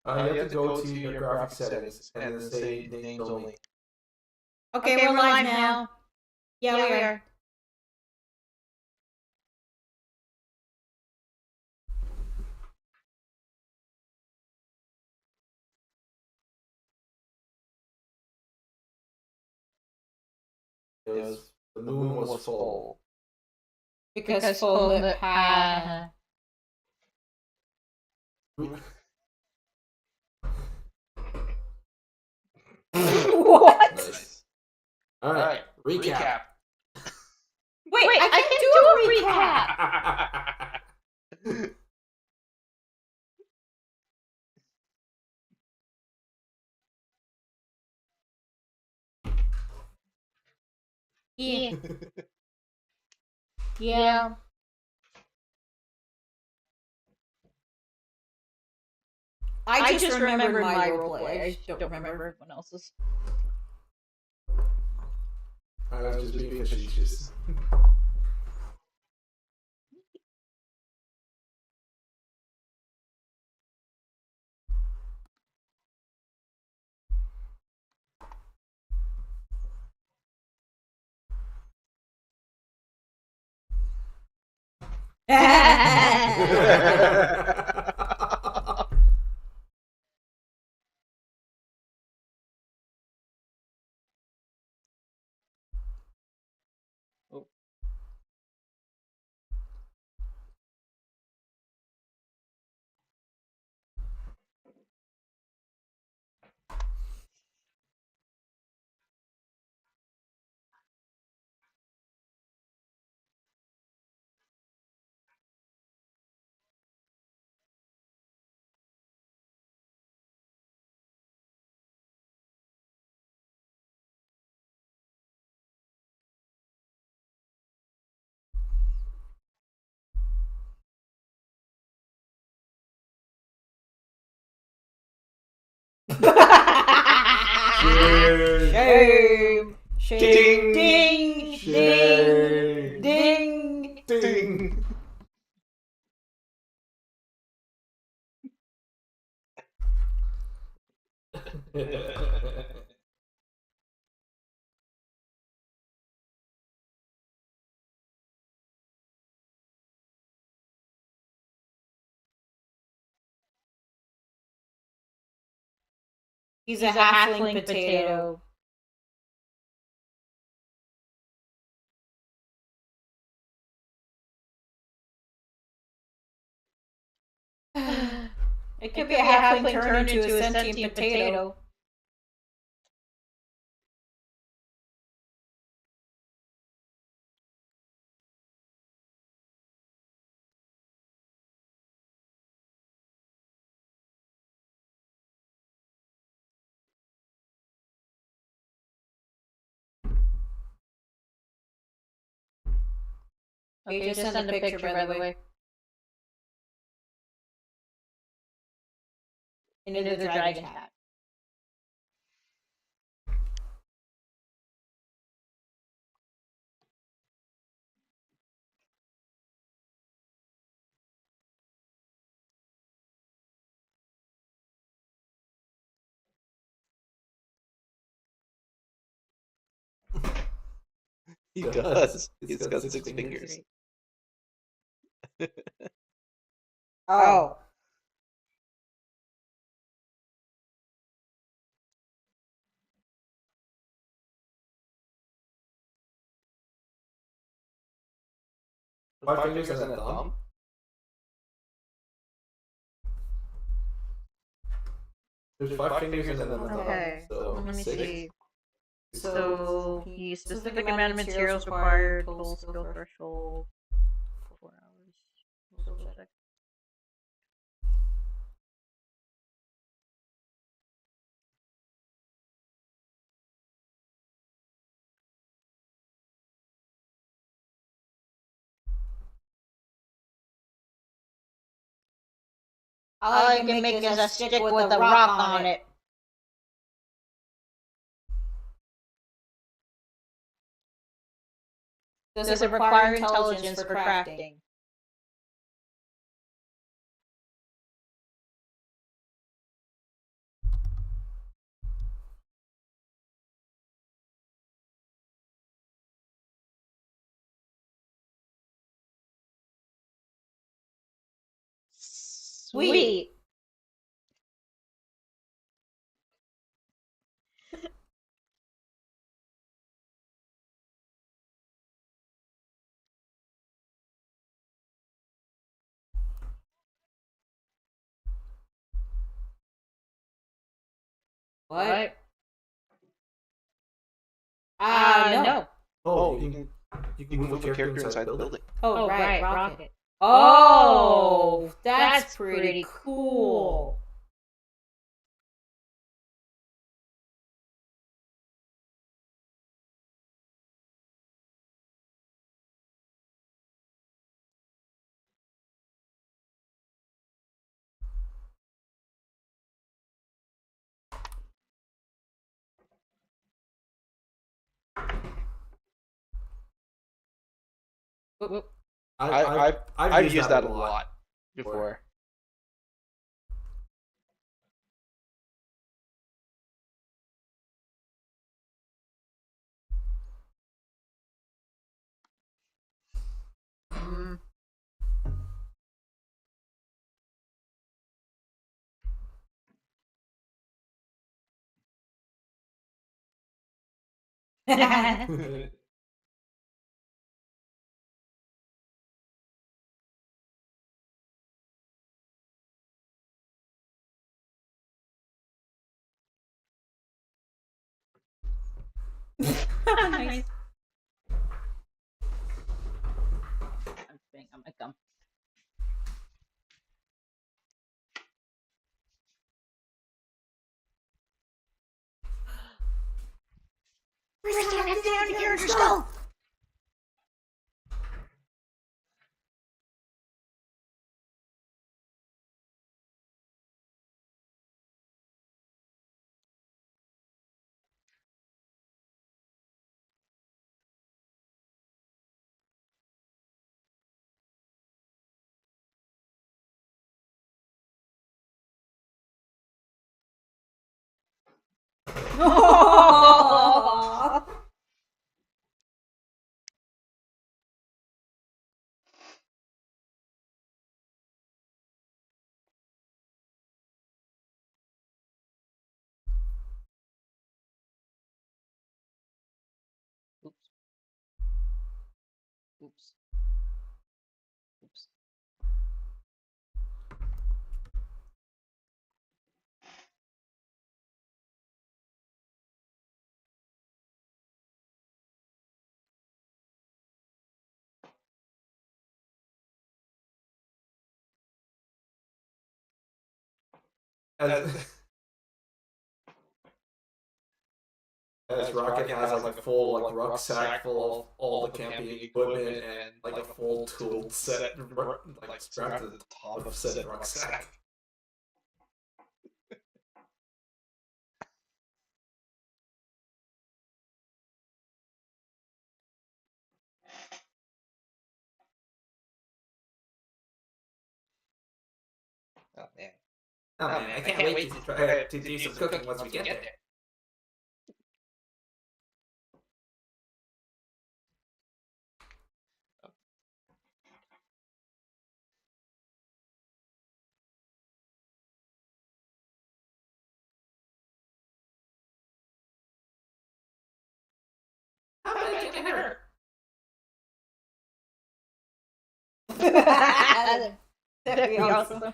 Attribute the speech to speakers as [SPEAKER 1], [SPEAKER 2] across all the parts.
[SPEAKER 1] You have to go to your graphic settings and then say names only.
[SPEAKER 2] Okay, we're live now. Yeah, we are.
[SPEAKER 1] The moon was full.
[SPEAKER 2] Because full lip had. What?
[SPEAKER 1] Nice. All right. Recap.
[SPEAKER 2] Wait, I can't do a recap. Yeah. Yeah. I just remembered my roleplay. I don't remember everyone else's.
[SPEAKER 1] I was just being facetious.
[SPEAKER 2] Shame.
[SPEAKER 1] Ding.
[SPEAKER 2] Ding.
[SPEAKER 1] Shame.
[SPEAKER 2] Ding.
[SPEAKER 1] Ding.
[SPEAKER 2] He's a halfling potato. It could be a halfling turned into a sentient potato. Okay, just send a picture, by the way. Into the dragon hat.
[SPEAKER 1] He does. He's got 6 fingers.
[SPEAKER 2] Oh.
[SPEAKER 1] Five fingers and a thumb? There's five fingers and then a thumb.
[SPEAKER 3] Okay,
[SPEAKER 1] So
[SPEAKER 3] let me
[SPEAKER 1] 6.
[SPEAKER 3] see. So, the specific amount of materials required, total skill threshold, 4 hours. Skill check.
[SPEAKER 2] All I can make is a stick with a rock on it. Does it require intelligence for crafting?
[SPEAKER 3] Sweet.
[SPEAKER 2] What? No.
[SPEAKER 1] Oh, you can move a character inside the building.
[SPEAKER 2] Oh, right, rocket. Oh, that's pretty cool. Whoop.
[SPEAKER 1] I've used that a lot before.
[SPEAKER 2] Nice. I'm spitting on my gum.
[SPEAKER 4] First, you have to down to character skull.
[SPEAKER 2] Oh. Oops. Oops. Oops.
[SPEAKER 1] As Rocket has like a full like rucksack full of all the camping equipment and like a full tool set like strapped to the top of said rucksack.
[SPEAKER 4] Oh man.
[SPEAKER 1] Oh man, I can't wait to try to do some cooking once we get there. How bad can it hurt?
[SPEAKER 2] That'd be awesome.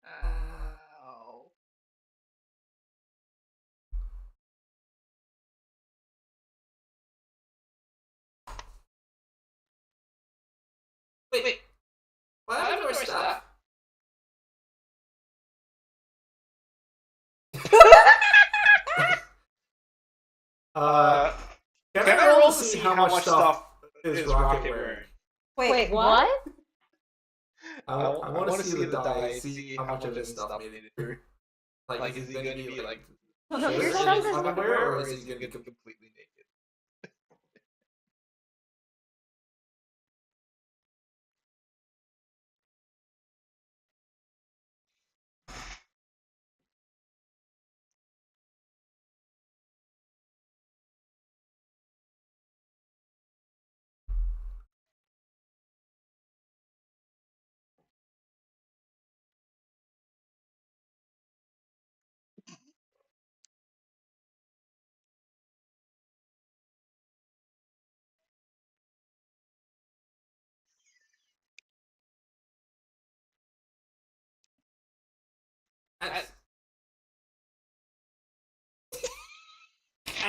[SPEAKER 4] Oh.
[SPEAKER 1] Wait, what happened to our stuff? uh, can I roll to see how much stuff is Rocket wearing?
[SPEAKER 2] Wait, what?
[SPEAKER 1] I want to see the die, see how much of his stuff made it through. Like, is he gonna be like
[SPEAKER 2] No,
[SPEAKER 3] your
[SPEAKER 1] shirts
[SPEAKER 3] stuff
[SPEAKER 1] and
[SPEAKER 3] is-
[SPEAKER 1] underwear, or is he gonna be completely naked?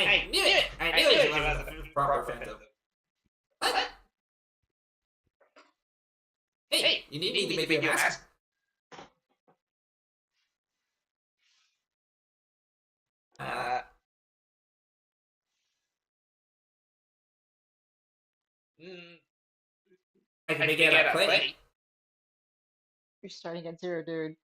[SPEAKER 1] I knew it! I knew it! She wasn't a proper phantom. What? Hey, you need to make me a mask. Uh, I can make it out of clay.
[SPEAKER 3] You're starting at 0, dude.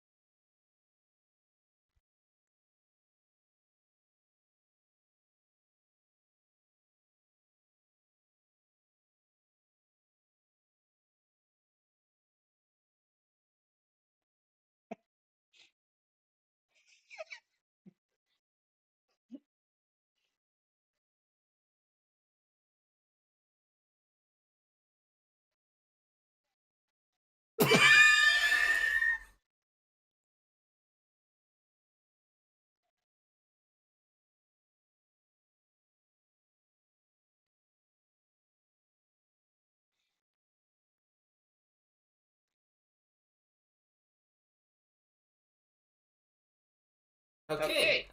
[SPEAKER 1] Okay,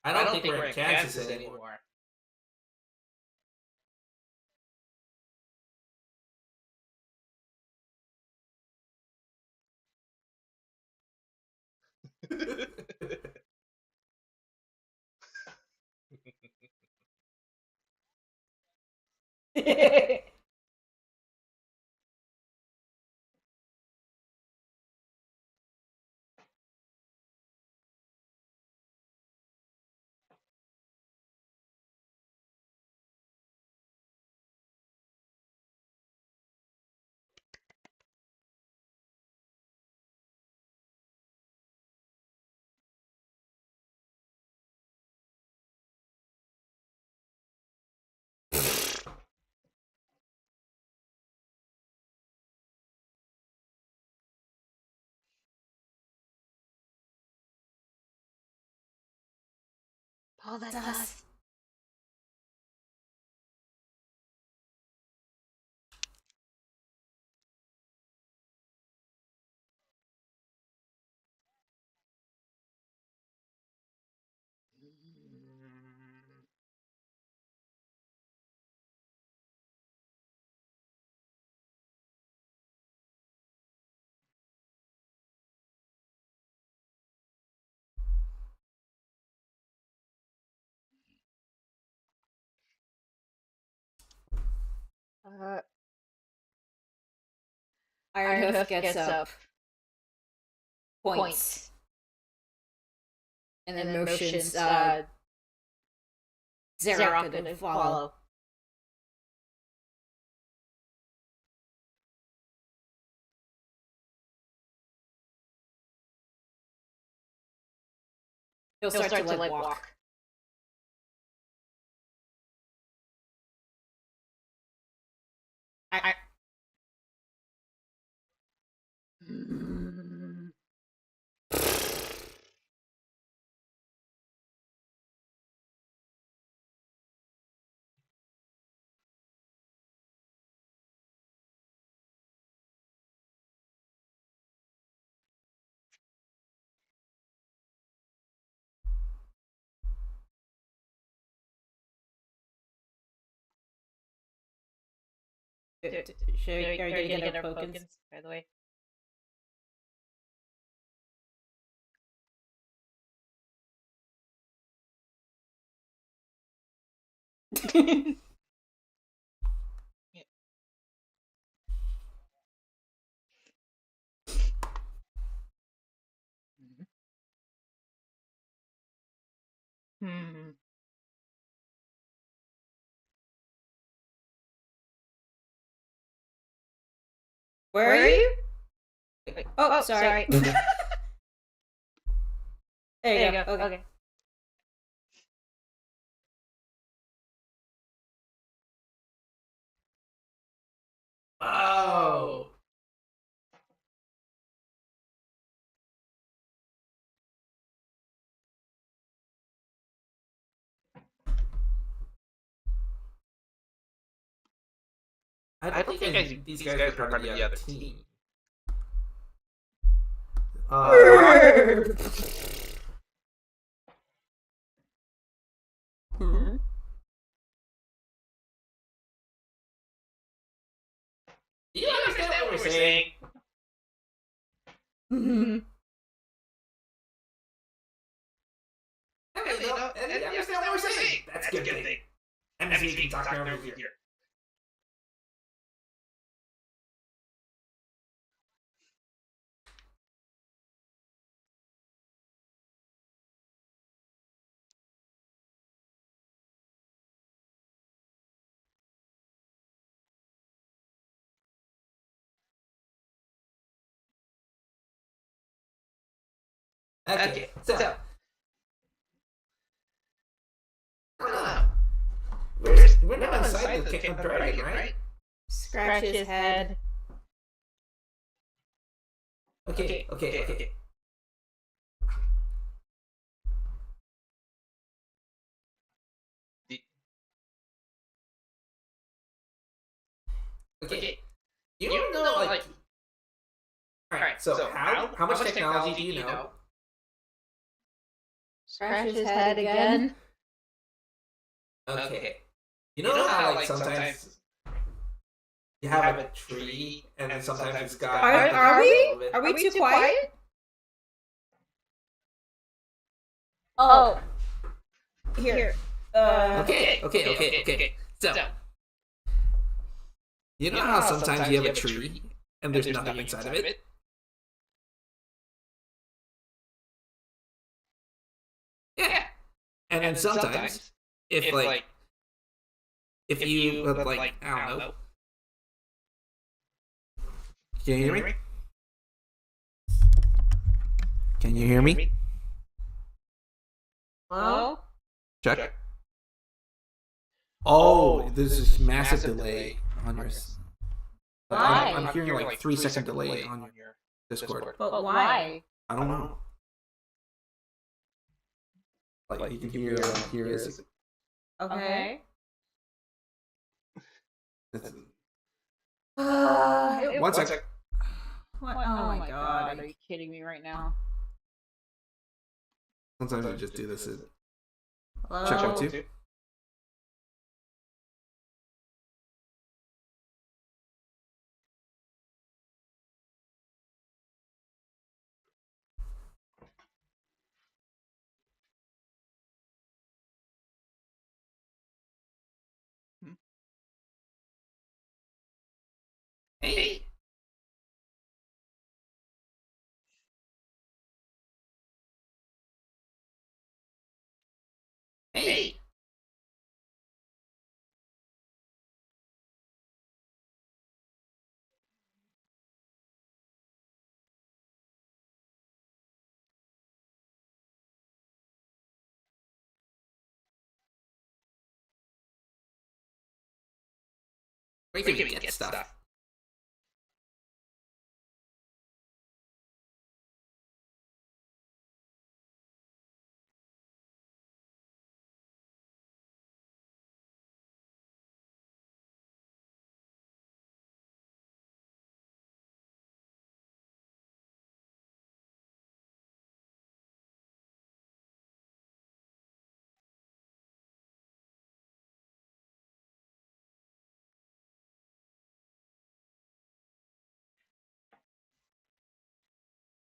[SPEAKER 1] I don't think we're in Kansas anymore.
[SPEAKER 4] Oh, that's us.
[SPEAKER 3] Uh,
[SPEAKER 2] Iron Hoof gets up points. And then motions Zarok to follow. He'll start to like walk. I Are you gonna get our tokens,
[SPEAKER 3] by the way? Hmm.
[SPEAKER 2] Where are you? Oh, sorry. There you go. Okay.
[SPEAKER 1] Oh. I don't think these guys are part of the other team. Do you understand what we're saying? And you understand what we're saying. That's a good thing. MC can talk over here. Okay, so we're not inside the dragon, right?
[SPEAKER 2] Scratch his head.
[SPEAKER 1] Okay. Okay. You don't know, like... Alright, so how much technology do you know?
[SPEAKER 2] Scratch his head again.
[SPEAKER 1] Okay. You know how, like, sometimes you have a tree, and then sometimes it's got...
[SPEAKER 2] Are we too quiet? Oh. Here.
[SPEAKER 1] Okay. So, you know how sometimes you have a tree, and there's nothing inside of it? Yeah. And then sometimes, if you, like, I don't know. Can you hear me? Can you hear me?
[SPEAKER 2] Hello?
[SPEAKER 1] Check. Oh, there's this massive delay on yours.
[SPEAKER 2] Why?
[SPEAKER 1] I'm hearing like 3-second delay on your Discord.
[SPEAKER 2] But why?
[SPEAKER 1] I don't know. Like you can hear is
[SPEAKER 2] Okay.
[SPEAKER 1] one sec.
[SPEAKER 2] What? Oh my god.
[SPEAKER 3] Are you kidding me right now?
[SPEAKER 1] Sometimes I just do this.
[SPEAKER 2] Hello?
[SPEAKER 1] Check 1, 2. Hey. Where can we get stuff?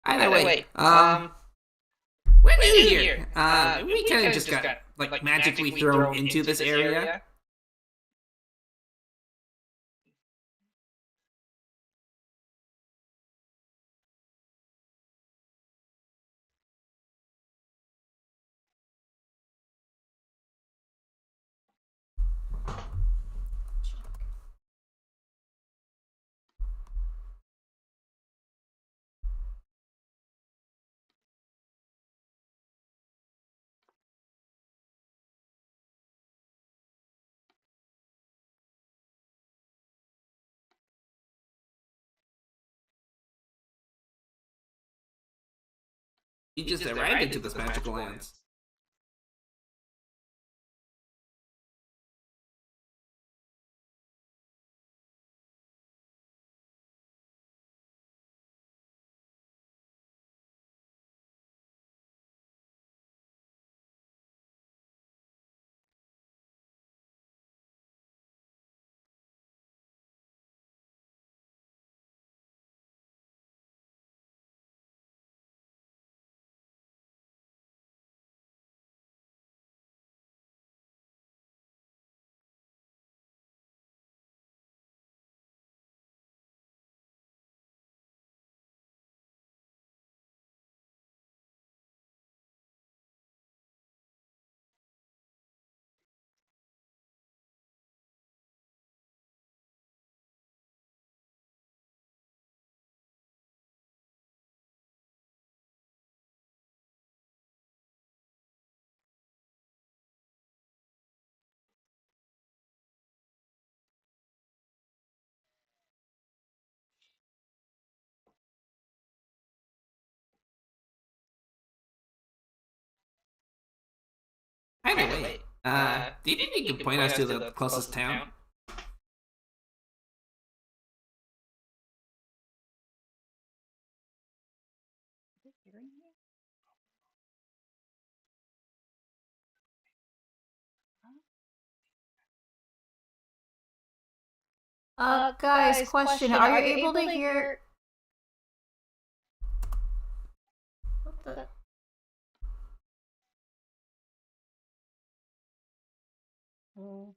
[SPEAKER 1] Either way, we're new here. We kind of just got like magically thrown into this area. We just arrived into this magical lands. Either way, do you think you can point us to the closest town?
[SPEAKER 2] Guys, question. Are you able to hear... What the... Oh.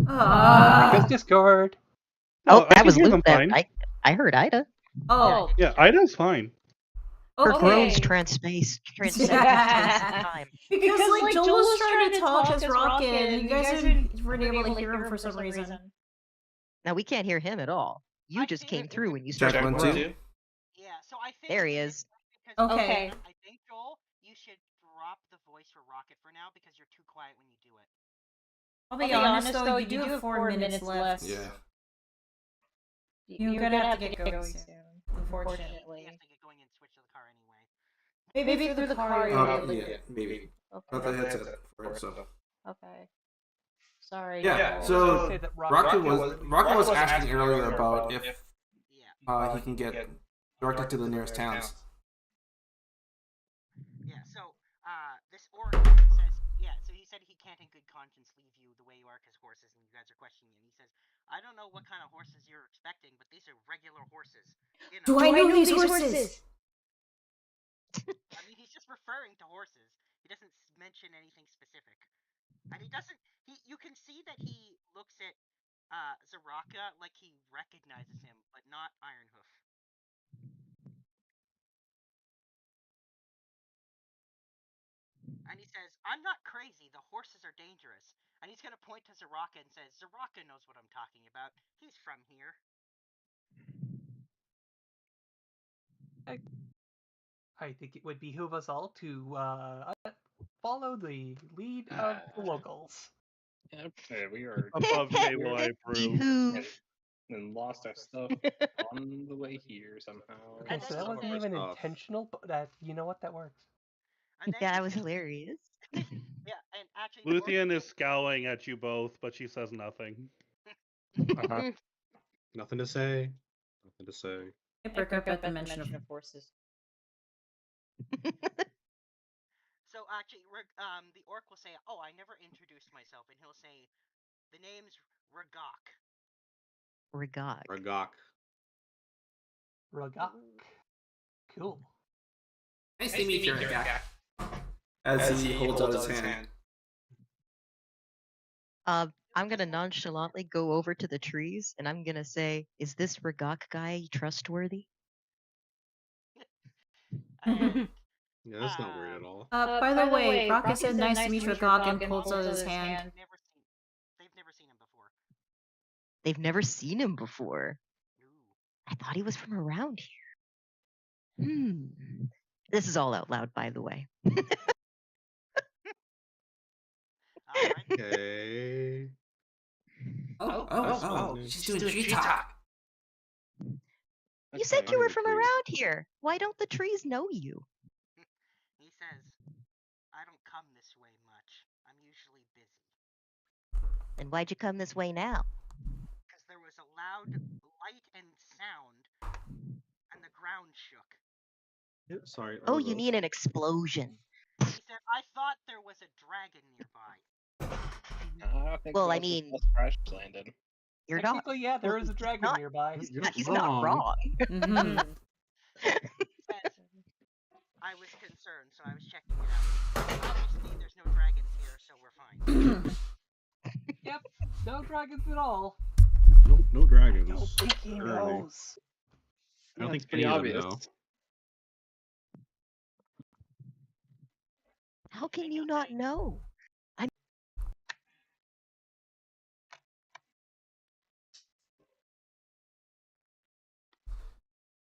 [SPEAKER 5] Because Discord.
[SPEAKER 6] Oh,
[SPEAKER 5] I
[SPEAKER 6] that
[SPEAKER 5] can
[SPEAKER 6] was
[SPEAKER 5] hear them
[SPEAKER 6] Luke.
[SPEAKER 5] fine.
[SPEAKER 6] I heard Ida.
[SPEAKER 2] Oh.
[SPEAKER 5] Yeah, Ida's fine.
[SPEAKER 6] Her
[SPEAKER 2] Okay.
[SPEAKER 6] groans transcend space and time.
[SPEAKER 2] Because like Joel was trying to talk as Rocket, and you guys weren't able to hear him for some reason.
[SPEAKER 6] Now we can't hear him at all. You just came through when you
[SPEAKER 1] Check
[SPEAKER 6] started.
[SPEAKER 1] 1, 2.
[SPEAKER 7] Yeah, so I think
[SPEAKER 6] There he is.
[SPEAKER 2] Okay.
[SPEAKER 7] I think Joel, you should drop the voice for Rocket for now because you're too quiet when you do it.
[SPEAKER 2] I'll be honest though, you do have 4 minutes left.
[SPEAKER 1] Yeah.
[SPEAKER 2] You're gonna have to get going soon, unfortunately.
[SPEAKER 7] You have to get going and switch to the car anyway.
[SPEAKER 2] Maybe through the car you'll be able to
[SPEAKER 1] Yeah,
[SPEAKER 2] get...
[SPEAKER 1] maybe.
[SPEAKER 3] Okay.
[SPEAKER 1] Not the headset for it, so.
[SPEAKER 3] Okay. Sorry.
[SPEAKER 1] Yeah,
[SPEAKER 3] Joel.
[SPEAKER 1] so Rocket was asking earlier about if
[SPEAKER 7] Yeah.
[SPEAKER 1] he can get directed to the nearest towns.
[SPEAKER 7] Yeah, so this orc says, yeah, so he said said he can't in good conscience leave you the way you are because horses, and you guys are questioning it. And he says, I don't know what kind of horses you're expecting, but these are regular horses. You know,
[SPEAKER 2] Do I know these horses?
[SPEAKER 7] I mean, he's just referring to horses. He doesn't mention anything specific. And he doesn't. You can see that he looks at Zaraka like he recognizes him, but not Ironhoof. And he says, I'm not crazy. The horses are dangerous. And he's going to point to Zaraka and says, Zaraka knows what I'm talking about. He's from here.
[SPEAKER 8] I think it would behoove us all to follow the lead of the locals.
[SPEAKER 9] Yep. Yeah, we are
[SPEAKER 5] Above table, I approve.
[SPEAKER 6] Behoove.
[SPEAKER 9] and lost our stuff on the way here somehow.
[SPEAKER 8] Okay,
[SPEAKER 7] And
[SPEAKER 8] so
[SPEAKER 7] then
[SPEAKER 8] that
[SPEAKER 7] he
[SPEAKER 8] wasn't
[SPEAKER 7] says-
[SPEAKER 8] even intentional, but that you know what, that works.
[SPEAKER 7] And then
[SPEAKER 6] Yeah,
[SPEAKER 7] he
[SPEAKER 6] that was
[SPEAKER 7] says-
[SPEAKER 6] hilarious.
[SPEAKER 7] Yeah, and actually, the orc-
[SPEAKER 5] Luthien is scowling at you both, but she says nothing.
[SPEAKER 9] Uh-huh. Nothing to say. Nothing to say.
[SPEAKER 2] I perk up at the mention of
[SPEAKER 3] horses.
[SPEAKER 7] So actually, the orc will say, "Oh, I never introduced myself," and he'll say, "The name's Ragok."
[SPEAKER 6] Regog.
[SPEAKER 9] Ragok.
[SPEAKER 8] Ragak. Cool.
[SPEAKER 1] Nice to meet you, Ragak. As he holds out his hand.
[SPEAKER 6] I'm gonna nonchalantly go over to the trees and I'm gonna say, "Is this Regok guy trustworthy?"
[SPEAKER 7] And,
[SPEAKER 9] Yeah, that's not weird at all.
[SPEAKER 2] by the way, Rocket said nice to meet you, Gog, and holds out his hand.
[SPEAKER 7] they've never seen him before.
[SPEAKER 6] They've never seen him before.
[SPEAKER 7] Ooh.
[SPEAKER 6] I thought he was from around here. This is all out loud, by the way.
[SPEAKER 7] All right.
[SPEAKER 9] Okay.
[SPEAKER 1] Oh, she's doing tree talk.
[SPEAKER 6] You said you were from around here. Why don't the trees know you?
[SPEAKER 7] He says, "I don't come this way much. I'm usually busy."
[SPEAKER 6] And why'd you come this way now?
[SPEAKER 7] Because there was a loud light and sound, and the ground shook.
[SPEAKER 9] Sorry.
[SPEAKER 6] Oh, you mean an explosion.
[SPEAKER 7] He said, "I thought there was a dragon nearby."
[SPEAKER 6] Well, I mean,
[SPEAKER 9] crash landed.
[SPEAKER 6] you're not.
[SPEAKER 8] Technically, yeah, there is a dragon
[SPEAKER 6] not-
[SPEAKER 8] nearby.
[SPEAKER 6] He's not wrong.
[SPEAKER 2] Mhm.
[SPEAKER 7] Says, I was concerned, so I was checking it out. Obviously, there's no dragons here, so we're fine.
[SPEAKER 8] Yep, no dragons at all.
[SPEAKER 9] No dragons.
[SPEAKER 8] I don't think he
[SPEAKER 9] Early.
[SPEAKER 8] knows.
[SPEAKER 9] I don't think
[SPEAKER 10] pretty
[SPEAKER 9] any of them
[SPEAKER 10] obvious.
[SPEAKER 9] know.
[SPEAKER 6] How can you not know?
[SPEAKER 9] I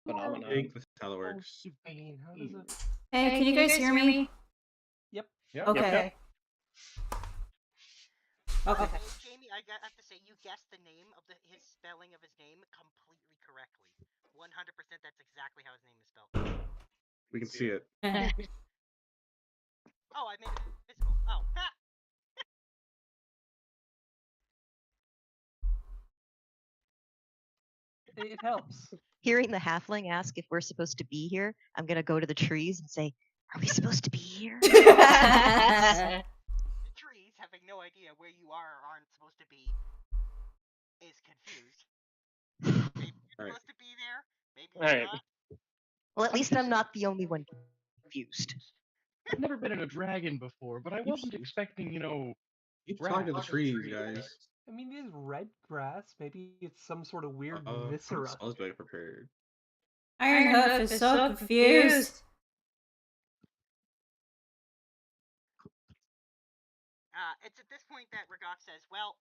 [SPEAKER 10] Phenomenon.
[SPEAKER 9] think that's how it
[SPEAKER 8] Oh,
[SPEAKER 9] works.
[SPEAKER 8] Sabine, how does it...
[SPEAKER 2] Hey, can you guys hear me?
[SPEAKER 8] Yep.
[SPEAKER 2] Okay. Okay.
[SPEAKER 7] And Jamie, I have to say, you guessed the name of his spelling of his name completely correctly. 100%, that's exactly how his name is spelled.
[SPEAKER 9] We can see it.
[SPEAKER 7] Oh, I made it visible. Oh, ha!
[SPEAKER 8] It helps.
[SPEAKER 6] Hearing the halfling ask if we're supposed to be here, I'm gonna go to the trees and say, "Are we supposed to be here?"
[SPEAKER 7] The trees, having no idea where you are or aren't supposed to be, is confused. Maybe you're
[SPEAKER 9] Alright.
[SPEAKER 7] supposed to be there, maybe you're
[SPEAKER 10] Alright.
[SPEAKER 7] not.
[SPEAKER 6] Well, at least I'm not the only one confused.
[SPEAKER 10] I've never been in a dragon before, but I wasn't expecting,
[SPEAKER 9] Keep talking to the trees, guys.
[SPEAKER 8] I mean, it is red grass. Maybe it's some sort of weird
[SPEAKER 9] I
[SPEAKER 8] viscera.
[SPEAKER 9] was better prepared.
[SPEAKER 2] Ironhoof is so confused.
[SPEAKER 7] It's at this point that Ragok says, "Well,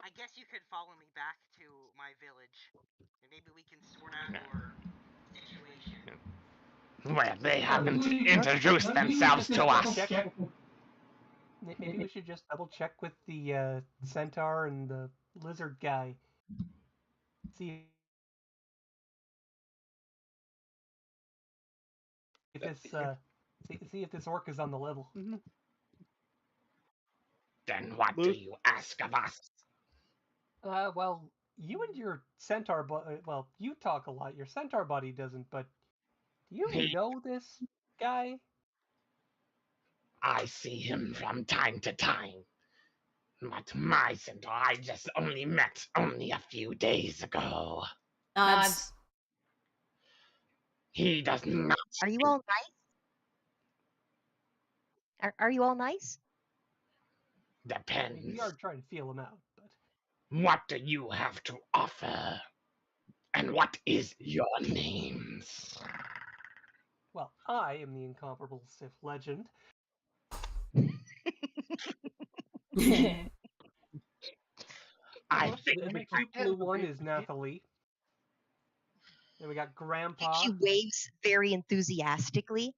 [SPEAKER 7] I guess you could follow me back to my village, and maybe we can sort out your situation."
[SPEAKER 10] Well, they haven't introduced themselves to us.
[SPEAKER 8] Check. Maybe we should just double check with the centaur and the lizard guy. See if this see if this orc is on the level.
[SPEAKER 10] Then what do you ask of us?
[SPEAKER 8] Well, you and your centaur well, you talk a lot. Your centaur buddy doesn't, but do you
[SPEAKER 10] He-
[SPEAKER 8] know this guy?
[SPEAKER 10] I see him from time to time. But my centaur I just only met only a few days ago.
[SPEAKER 2] Nods.
[SPEAKER 10] He does not.
[SPEAKER 6] Are you all nice? Are you all nice?
[SPEAKER 8] I mean,
[SPEAKER 10] Depends.
[SPEAKER 8] we are trying to feel him out, but
[SPEAKER 10] What do you have to offer? And what is your names?
[SPEAKER 8] well, I am the incomparable Sith legend.
[SPEAKER 10] I
[SPEAKER 8] The
[SPEAKER 10] think
[SPEAKER 8] cute blue one is Nathalie. Then we got Grandpa.
[SPEAKER 6] She waves very enthusiastically.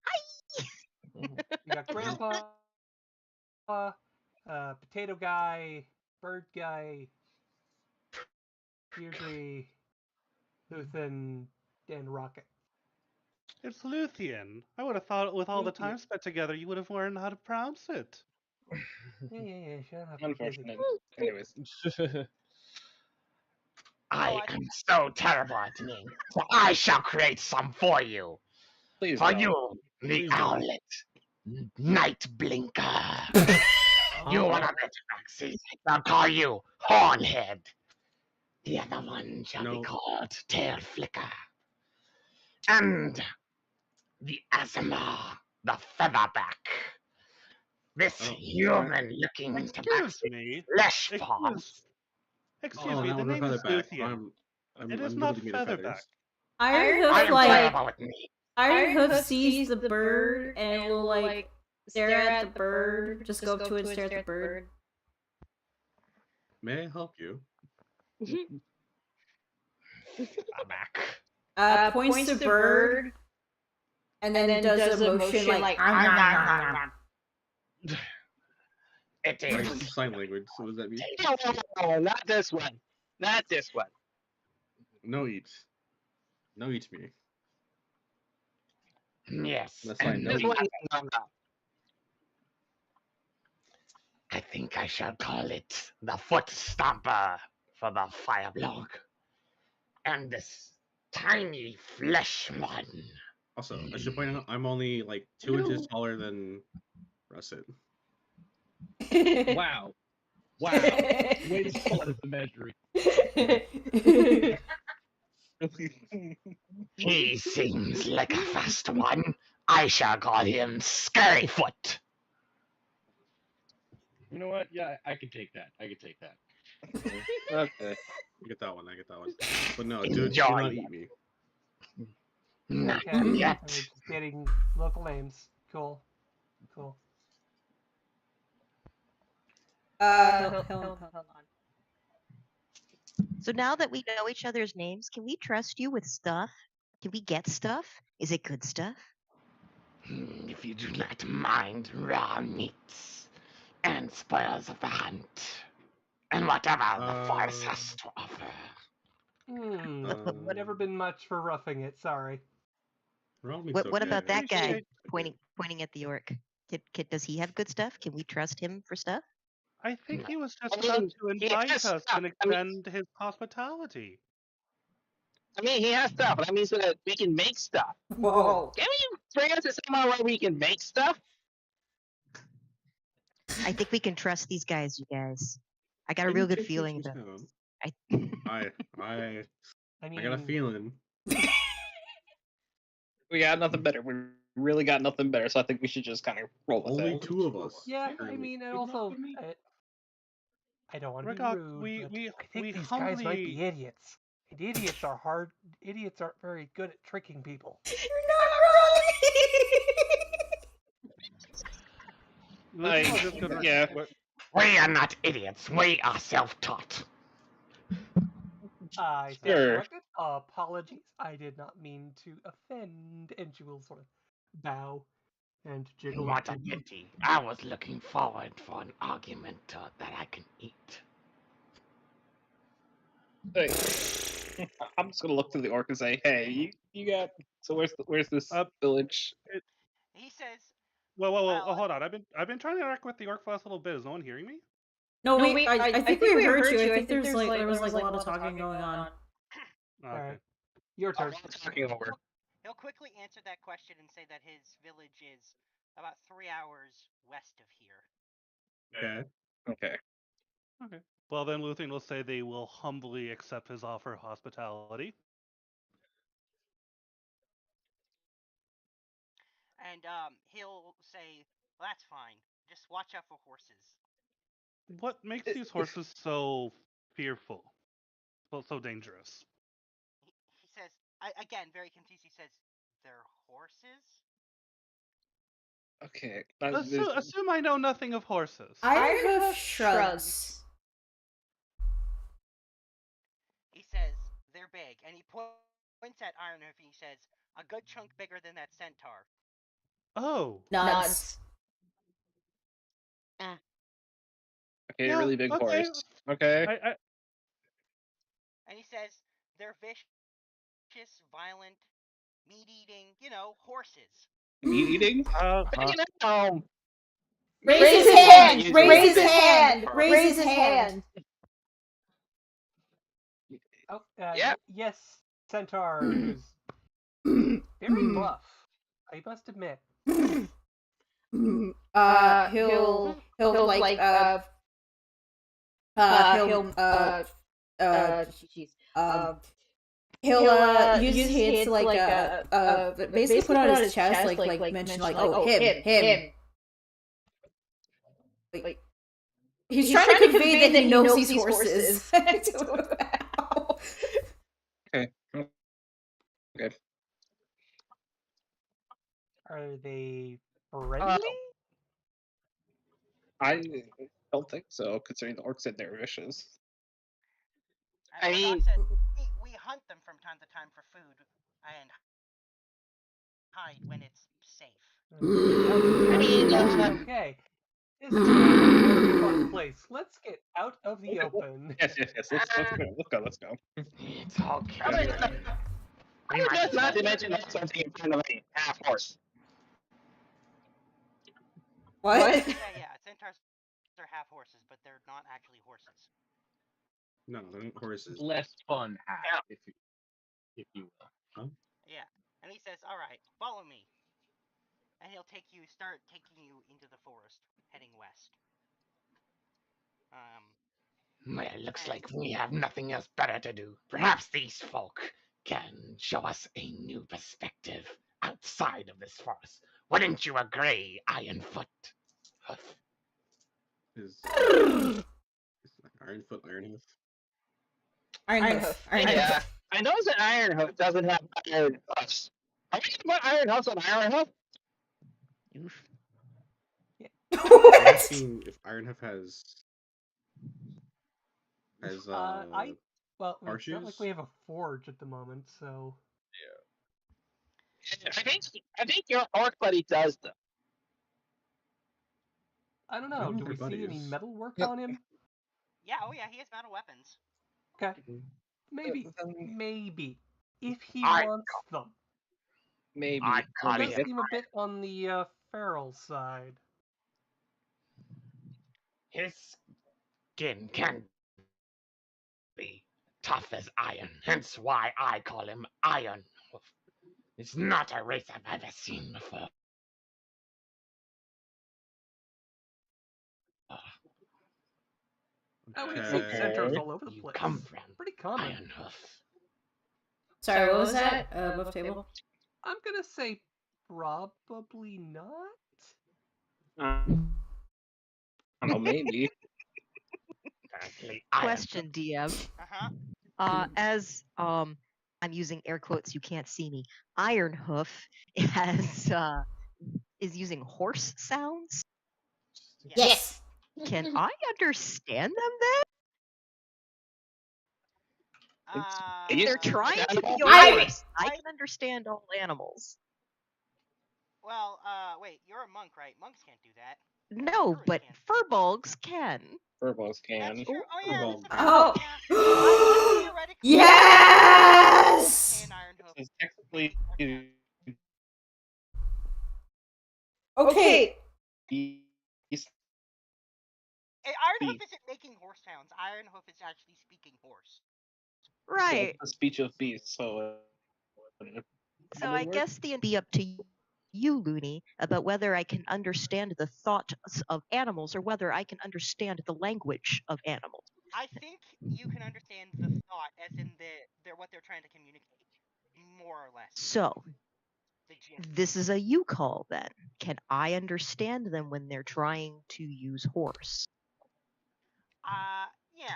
[SPEAKER 8] We got Grandpa, Potato Guy, Bird Guy, Deirdre, Luthen, and Rocket.
[SPEAKER 5] It's Luthien. I would have thought with all the
[SPEAKER 8] Luthien.
[SPEAKER 5] time spent together, you would have learned how to pronounce it.
[SPEAKER 8] Yeah, shut up. I'm busy.
[SPEAKER 11] Unfortunate. Anyways.
[SPEAKER 10] I am so terrible at names, so I shall create some for you.
[SPEAKER 11] Please
[SPEAKER 10] For
[SPEAKER 11] don't.
[SPEAKER 10] you, the
[SPEAKER 11] Please don't.
[SPEAKER 10] owlet, Night Blinker. You want to get vaccines? I'll call you Hornhead. The other one shall be called Tail Flicker. And the Asima, the Featherback. This human-looking
[SPEAKER 5] Excuse me.
[SPEAKER 10] flesh paws.
[SPEAKER 5] Excuse
[SPEAKER 9] Oh,
[SPEAKER 5] me,
[SPEAKER 9] now
[SPEAKER 5] the
[SPEAKER 9] we're
[SPEAKER 5] name is
[SPEAKER 9] featherback.
[SPEAKER 5] Luthien.
[SPEAKER 9] I'm
[SPEAKER 5] It is
[SPEAKER 9] I'm
[SPEAKER 5] not
[SPEAKER 9] limiting me to
[SPEAKER 5] Featherback.
[SPEAKER 9] feathers.
[SPEAKER 2] Iron Hoof sees the bird and will like stare at the bird. Just go up to it and stare at the bird.
[SPEAKER 9] May I help you?
[SPEAKER 2] Points to bird, and then does a motion like
[SPEAKER 10] It
[SPEAKER 9] I
[SPEAKER 10] is.
[SPEAKER 9] speak sign language, so what does that mean?
[SPEAKER 10] No, not this one. Not this one.
[SPEAKER 9] No eat. No eat me.
[SPEAKER 10] Yes.
[SPEAKER 9] That's fine. No
[SPEAKER 10] this
[SPEAKER 9] eat.
[SPEAKER 10] one, I think I shall call it the Foot Stomper for the fire block. And this tiny flesh one.
[SPEAKER 9] Also, I should point out I'm only like 2 inches taller than Russet.
[SPEAKER 11] Wow. Wow. Way to split the measuring.
[SPEAKER 10] He seems like a fast one. I shall call him Scaryfoot.
[SPEAKER 11] You know what? Yeah, I can take that. I can take that.
[SPEAKER 9] Okay. I get that one. But no, do not eat me.
[SPEAKER 10] Not
[SPEAKER 8] Okay, we're
[SPEAKER 10] yet.
[SPEAKER 8] just getting local names. Cool.
[SPEAKER 2] hold on.
[SPEAKER 6] So now that we know each other's names, can we trust you with stuff? Can we get stuff? Is it good stuff?
[SPEAKER 10] If you do not mind raw meats and spoils of the hunt, and whatever the force has to offer.
[SPEAKER 8] Never been much for roughing it. Sorry.
[SPEAKER 6] What about that guy pointing at the orc? Does he have good stuff? Can we trust him for stuff?
[SPEAKER 5] I think he was just about to invite us and extend his hospitality.
[SPEAKER 10] I mean, he has stuff. That means that we can make stuff.
[SPEAKER 2] Whoa.
[SPEAKER 10] Can we bring us to somewhere where we can make stuff?
[SPEAKER 6] I think we can trust these guys, you guys. I got a real good feeling about this.
[SPEAKER 9] I got a feeling.
[SPEAKER 11] We got nothing better. We really got nothing better, so I think we should just kind of roll with
[SPEAKER 9] Only
[SPEAKER 11] it.
[SPEAKER 9] 2 of us.
[SPEAKER 8] Yeah, I mean, and also, I don't want to be
[SPEAKER 5] Regok,
[SPEAKER 8] rude,
[SPEAKER 5] we
[SPEAKER 8] but I think these
[SPEAKER 5] humbly...
[SPEAKER 8] guys might be idiots. And idiots are hard. Idiots aren't very good at tricking people.
[SPEAKER 11] Yeah.
[SPEAKER 10] We are not idiots. We are self-taught.
[SPEAKER 8] I stand
[SPEAKER 11] Sure.
[SPEAKER 8] corrected. Apologies. I did not mean to offend. And she will sort of bow and jiggle.
[SPEAKER 10] What a pity. I was looking forward for an argument that I can eat.
[SPEAKER 11] Hey, I'm just gonna look through the orc and say, "Hey, you got? So where's this village?"
[SPEAKER 7] He says,
[SPEAKER 5] Whoa, hold on. I've been trying to interact with the orc for the last little bit. Is no one hearing me?
[SPEAKER 2] No, wait, I think we heard you. I think there was like a lot of talking going on.
[SPEAKER 8] Alright. Your turn.
[SPEAKER 7] He'll quickly answer that question and say that his village is about 3 hours west of here.
[SPEAKER 9] Okay.
[SPEAKER 11] Okay.
[SPEAKER 5] Okay. Well, then Luthien will say they will humbly accept his offer of hospitality.
[SPEAKER 7] And he'll say, well, that's fine. Just watch out for horses.
[SPEAKER 5] What makes these horses so fearful? So dangerous?
[SPEAKER 7] He says, again, very confused, he says, they're horses?
[SPEAKER 11] Okay.
[SPEAKER 5] Assume I know nothing of horses.
[SPEAKER 2] Ironhoof shrugs.
[SPEAKER 7] He says, they're big. And he points at Ironhoof and he says, a good chunk bigger than that centaur.
[SPEAKER 5] Oh.
[SPEAKER 2] Nods.
[SPEAKER 11] Okay,
[SPEAKER 5] Yeah,
[SPEAKER 11] really big
[SPEAKER 5] okay.
[SPEAKER 11] horse. Okay.
[SPEAKER 7] And he says, they're vicious, violent, meat-eating, horses.
[SPEAKER 11] Meat eating?
[SPEAKER 2] Raise his hand! Raise his hand! Raise his hand!
[SPEAKER 8] Oh,
[SPEAKER 10] Yeah.
[SPEAKER 8] yes, Centaur, who's very bluff. I must admit.
[SPEAKER 2] He'll like he'll use his hands to like basically put on his chest like mention like oh him. Like he's trying to convey that he knows these horses.
[SPEAKER 11] Okay. Okay.
[SPEAKER 8] Are they friendly?
[SPEAKER 11] I don't think so, considering the orcs said they're vicious.
[SPEAKER 7] And Radak said, we hunt them from time to time for food and hide when it's safe.
[SPEAKER 8] Okay. This is a very fun place. Let's get out of the open.
[SPEAKER 11] Yes. Let's go.
[SPEAKER 10] It's okay.
[SPEAKER 11] Just not to mention that's something in front of a half horse.
[SPEAKER 2] What?
[SPEAKER 7] Yeah. Centaurs are half horses, but they're not actually horses.
[SPEAKER 9] No, they're not horses.
[SPEAKER 10] Less fun half, if you will.
[SPEAKER 9] Huh?
[SPEAKER 7] Yeah. And he says, all right, follow me. And he'll start taking you into the forest, heading west.
[SPEAKER 10] Well, looks like we have nothing else better to do. Perhaps these folk can show us a new perspective outside of this forest. Wouldn't you agree, Ironfoot?
[SPEAKER 9] Is Ironfoot Ironhoof?
[SPEAKER 2] Ironhoof.
[SPEAKER 11] Yeah. I noticed that Ironhoof doesn't have iron hoofs. Are we talking about iron hoofs on Ironhoof?
[SPEAKER 9] I'm asking if Ironhoof has
[SPEAKER 8] well, it's not
[SPEAKER 9] horseshoes?
[SPEAKER 8] like we have a forge at the moment, so
[SPEAKER 11] Yeah. I think your orc buddy does though.
[SPEAKER 8] I don't know. Do we see any metal work on him?
[SPEAKER 7] Yeah, he has metal weapons.
[SPEAKER 8] Okay. Maybe. If he wants them.
[SPEAKER 11] Maybe.
[SPEAKER 8] It does seem a bit on the feral side.
[SPEAKER 10] His skin can be tough as iron, hence why I call him Ironhoof. It's not a race I've ever seen before.
[SPEAKER 8] I would say Centaurs all over the place.
[SPEAKER 10] Come from
[SPEAKER 8] pretty common.
[SPEAKER 10] Ironhoof.
[SPEAKER 2] Sorry, what was that? Above table?
[SPEAKER 8] I'm gonna say probably not.
[SPEAKER 11] Maybe.
[SPEAKER 6] Question, DM. As I'm using air quotes, you can't see me. Ironhoof has is using horse sounds.
[SPEAKER 2] Yes.
[SPEAKER 6] Can I understand them then? They're trying to be a horse. I can understand all animals.
[SPEAKER 7] Well, wait, you're a monk, right? Monks can't do that.
[SPEAKER 6] No, but furbolgs can.
[SPEAKER 11] Furbolgs can.
[SPEAKER 7] That's true. Oh, yeah, that's a
[SPEAKER 2] Oh.
[SPEAKER 7] theoretically,
[SPEAKER 2] Yes!
[SPEAKER 11] It's technically
[SPEAKER 2] Okay.
[SPEAKER 7] Ironhoof isn't making horse sounds. Ironhoof is actually speaking horse.
[SPEAKER 6] Right.
[SPEAKER 11] The speech of beasts, so
[SPEAKER 6] So I guess the be up to you. you, Looney, about whether I can understand the thoughts of animals or whether I can understand the language of animals.
[SPEAKER 7] I think you can understand the thought, as in they're what they're trying to communicate, more or less.
[SPEAKER 6] So,
[SPEAKER 7] The gist.
[SPEAKER 6] this is a you call then. Can I understand them when they're trying to use horse?
[SPEAKER 7] Yeah,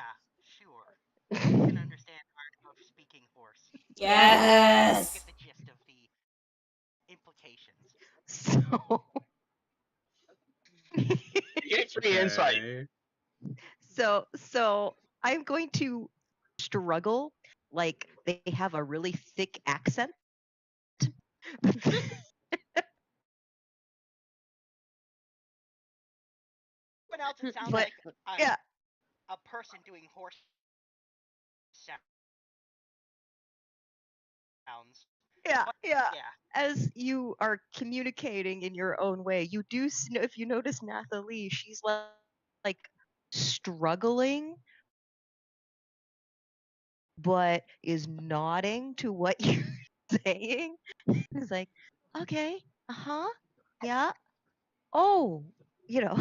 [SPEAKER 7] sure. You can understand art of speaking horse.
[SPEAKER 2] Yes.
[SPEAKER 7] Get the gist of the implications.
[SPEAKER 6] So,
[SPEAKER 11] You get free insight.
[SPEAKER 9] Okay.
[SPEAKER 6] so I'm going to struggle like they have a really thick accent.
[SPEAKER 7] But else it sounds
[SPEAKER 6] But,
[SPEAKER 7] like
[SPEAKER 6] yeah.
[SPEAKER 7] a person doing horse sounds.
[SPEAKER 6] Yeah,
[SPEAKER 7] But,
[SPEAKER 6] yeah.
[SPEAKER 7] yeah.
[SPEAKER 6] As you are communicating in your own way, you do. If you notice Nathalie, she's like struggling, but is nodding to what you're saying. It's like, okay, yeah, oh, you know.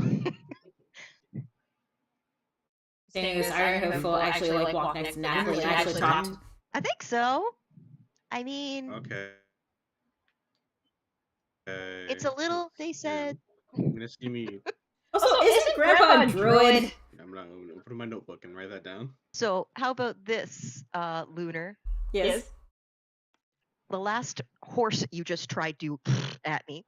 [SPEAKER 2] Saying this Iron Hoof will actually like walk next to Natalie and actually talk to.
[SPEAKER 6] I think so. I mean,
[SPEAKER 9] Okay.
[SPEAKER 6] it's a little. They said.
[SPEAKER 9] You're gonna see me.
[SPEAKER 2] Also, isn't Grandpa a druid?
[SPEAKER 9] I'm not gonna put in my notebook and write that down.
[SPEAKER 6] So how about this, Lunar?
[SPEAKER 2] Yes.
[SPEAKER 6] The last horse you just tried to at me.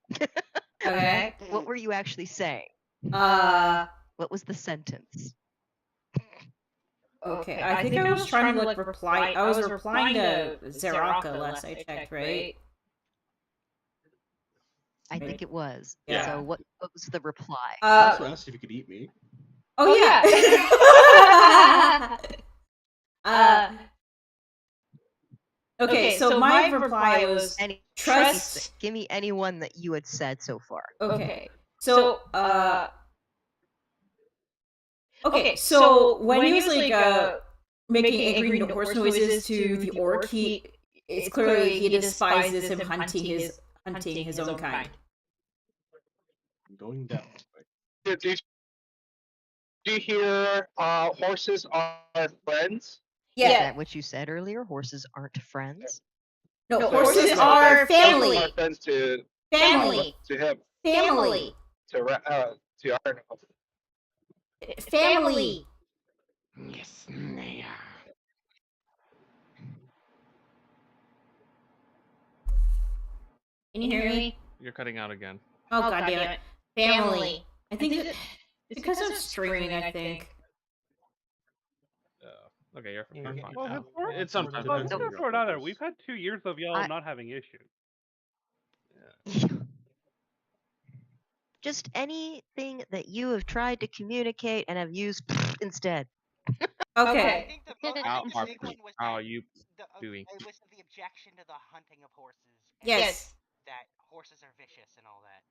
[SPEAKER 2] Okay.
[SPEAKER 6] What were you actually saying? What was the sentence?
[SPEAKER 2] Okay, I think I was trying to like reply. I was replying to Zaraka last I checked, right?
[SPEAKER 6] I think it was.
[SPEAKER 2] Yeah.
[SPEAKER 6] So what was the reply?
[SPEAKER 9] I also asked if you could eat me.
[SPEAKER 2] Oh yeah. Okay, so my reply was trust.
[SPEAKER 6] Give me any one that you had said so far.
[SPEAKER 2] Okay. So okay, so when he was like making angry horse noises to the orc, it's clearly he despises him hunting his own kind.
[SPEAKER 9] I'm going down.
[SPEAKER 11] Do you hear horses are friends?
[SPEAKER 6] Is that what you said earlier? Horses aren't friends?
[SPEAKER 2] No, horses are family.
[SPEAKER 11] Are friends to
[SPEAKER 2] Family.
[SPEAKER 11] to him.
[SPEAKER 2] Family.
[SPEAKER 11] To Iron.
[SPEAKER 2] Family.
[SPEAKER 10] Yes, they are.
[SPEAKER 2] Can you hear me?
[SPEAKER 12] You're cutting out again.
[SPEAKER 2] Oh, God damn it. Family. I think it's because of streaming, I think.
[SPEAKER 12] Okay, you're fine.
[SPEAKER 5] Well,
[SPEAKER 12] It's sometimes.
[SPEAKER 5] Well, for another, we've had 2 years of y'all not having issues.
[SPEAKER 6] Just anything that you have tried to communicate and have used instead.
[SPEAKER 2] Okay.
[SPEAKER 7] I think the big one was
[SPEAKER 12] how are you doing?
[SPEAKER 7] it was the objection to the hunting of horses. and
[SPEAKER 2] Yes.
[SPEAKER 7] That horses are vicious and all that.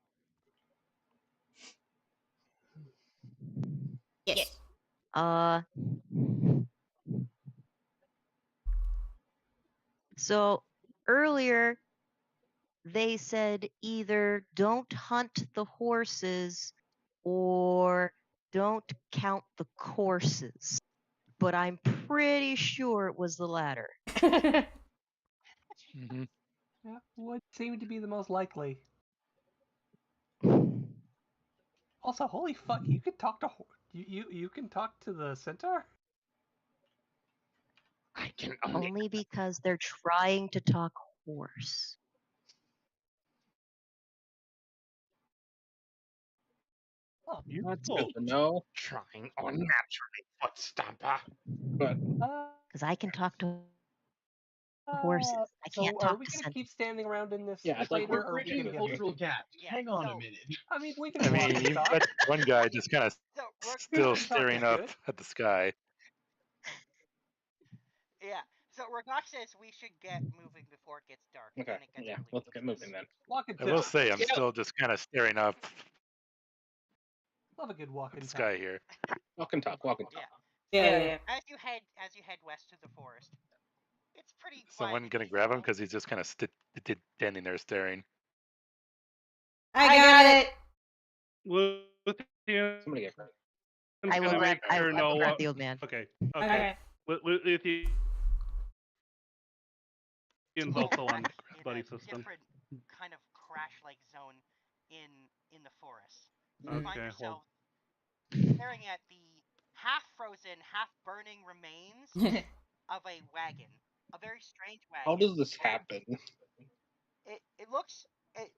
[SPEAKER 2] Yes.
[SPEAKER 6] So earlier they said either don't hunt the horses or don't count the courses. But I'm pretty sure it was the latter.
[SPEAKER 8] Yeah, would seem to be the most likely. Also, holy fuck, you can talk to you can talk to the centaur?
[SPEAKER 10] I can
[SPEAKER 6] Only because they're trying to talk horse.
[SPEAKER 8] Oh,
[SPEAKER 11] That's
[SPEAKER 8] cool.
[SPEAKER 11] good to know.
[SPEAKER 10] Trying unnaturally, foot stamper.
[SPEAKER 11] But
[SPEAKER 6] Because I can talk to horses. I can't
[SPEAKER 8] so are
[SPEAKER 6] talk
[SPEAKER 8] we
[SPEAKER 6] to
[SPEAKER 8] gonna
[SPEAKER 6] centaurs.
[SPEAKER 8] keep standing around in this
[SPEAKER 11] yeah, it's like
[SPEAKER 8] theater,
[SPEAKER 11] we're
[SPEAKER 8] or are we
[SPEAKER 11] bridging
[SPEAKER 8] gonna
[SPEAKER 11] the
[SPEAKER 8] get
[SPEAKER 11] cultural gap. Hang on a minute.
[SPEAKER 8] I mean, we can
[SPEAKER 13] I
[SPEAKER 8] walk
[SPEAKER 13] mean,
[SPEAKER 8] and
[SPEAKER 13] you've
[SPEAKER 8] talk.
[SPEAKER 13] got one guy just kind of
[SPEAKER 7] So
[SPEAKER 13] still
[SPEAKER 8] Talk
[SPEAKER 13] staring
[SPEAKER 8] is
[SPEAKER 13] up
[SPEAKER 8] good.
[SPEAKER 13] at the sky.
[SPEAKER 7] Yeah. So Ragnar says we should get moving before it gets dark.
[SPEAKER 11] Okay,
[SPEAKER 7] And it gets
[SPEAKER 11] yeah,
[SPEAKER 7] really
[SPEAKER 11] let's get moving then.
[SPEAKER 8] Walk and
[SPEAKER 13] I will
[SPEAKER 8] talk.
[SPEAKER 13] say, I'm still just kind of staring up
[SPEAKER 8] Love a good walk
[SPEAKER 13] at the
[SPEAKER 8] and
[SPEAKER 13] sky
[SPEAKER 8] talk.
[SPEAKER 13] here.
[SPEAKER 11] Walk and talk, walk and talk.
[SPEAKER 2] Yeah.
[SPEAKER 7] As you head west through the forest, it's pretty quiet.
[SPEAKER 13] Someone gonna grab him because he's just kind of standing there staring.
[SPEAKER 2] I got it.
[SPEAKER 5] Luthien,
[SPEAKER 11] Somebody get ready.
[SPEAKER 6] I will
[SPEAKER 5] gonna
[SPEAKER 6] grab.
[SPEAKER 5] make sure
[SPEAKER 6] I will grab
[SPEAKER 5] what.
[SPEAKER 6] the old man.
[SPEAKER 5] Okay.
[SPEAKER 2] Okay.
[SPEAKER 5] Luthien's also on
[SPEAKER 7] in
[SPEAKER 5] buddy
[SPEAKER 7] a
[SPEAKER 5] system.
[SPEAKER 7] different kind of crash-like zone in the forest. You
[SPEAKER 5] Okay,
[SPEAKER 7] find
[SPEAKER 5] well,
[SPEAKER 7] yourself staring at the half-frozen, half-burning remains of a wagon, a very strange wagon.
[SPEAKER 11] How does this happen?
[SPEAKER 7] It looks.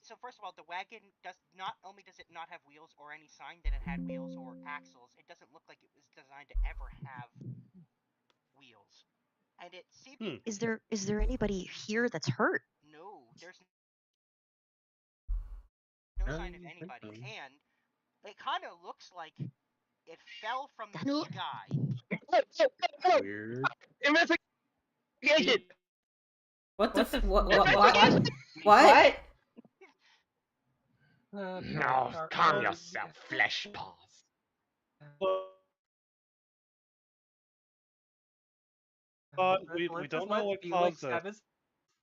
[SPEAKER 7] So first of all, the wagon does not only does it not have wheels or any sign that it had wheels or axles, it doesn't look like it was designed to ever have wheels. And it seems
[SPEAKER 6] Is there anybody here that's hurt?
[SPEAKER 7] no, there's no sign of anybody, and it kind of looks like it fell from the sky.
[SPEAKER 9] Weird.
[SPEAKER 11] Investigation.
[SPEAKER 2] What the what?
[SPEAKER 10] No, calm yourself, flesh paws.
[SPEAKER 5] We don't know what caused it.
[SPEAKER 8] Have his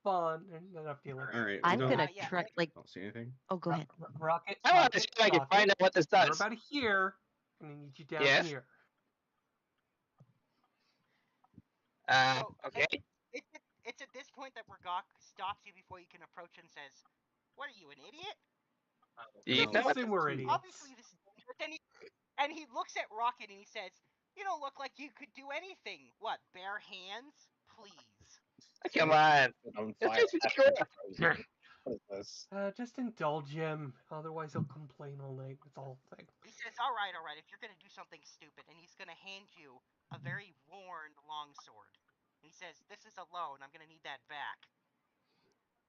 [SPEAKER 8] fun. I feel like.
[SPEAKER 9] All right.
[SPEAKER 6] I'm gonna try. Like,
[SPEAKER 9] don't see anything.
[SPEAKER 6] oh, go ahead.
[SPEAKER 8] Rocket.
[SPEAKER 11] I want to see if I can find out what this does.
[SPEAKER 8] We're about here. I'm gonna need you down
[SPEAKER 11] Yes?
[SPEAKER 8] here.
[SPEAKER 11] Okay.
[SPEAKER 7] It's at this point that Ragok stops you before you can approach and says, "What are you, an idiot?"
[SPEAKER 8] Let's assume we're idiots.
[SPEAKER 7] Obviously, this is dangerous. And he looks at Rocket and he says, "You don't look like you could do anything. What, bare hands? Please."
[SPEAKER 11] Come on.
[SPEAKER 8] What is this? Just indulge him. Otherwise, he'll complain all night. It's the whole thing.
[SPEAKER 7] He says, all right, if you're going to do something stupid. And he's going to hand you a very worn longsword. And he says, this is a loan. I'm going to need that back.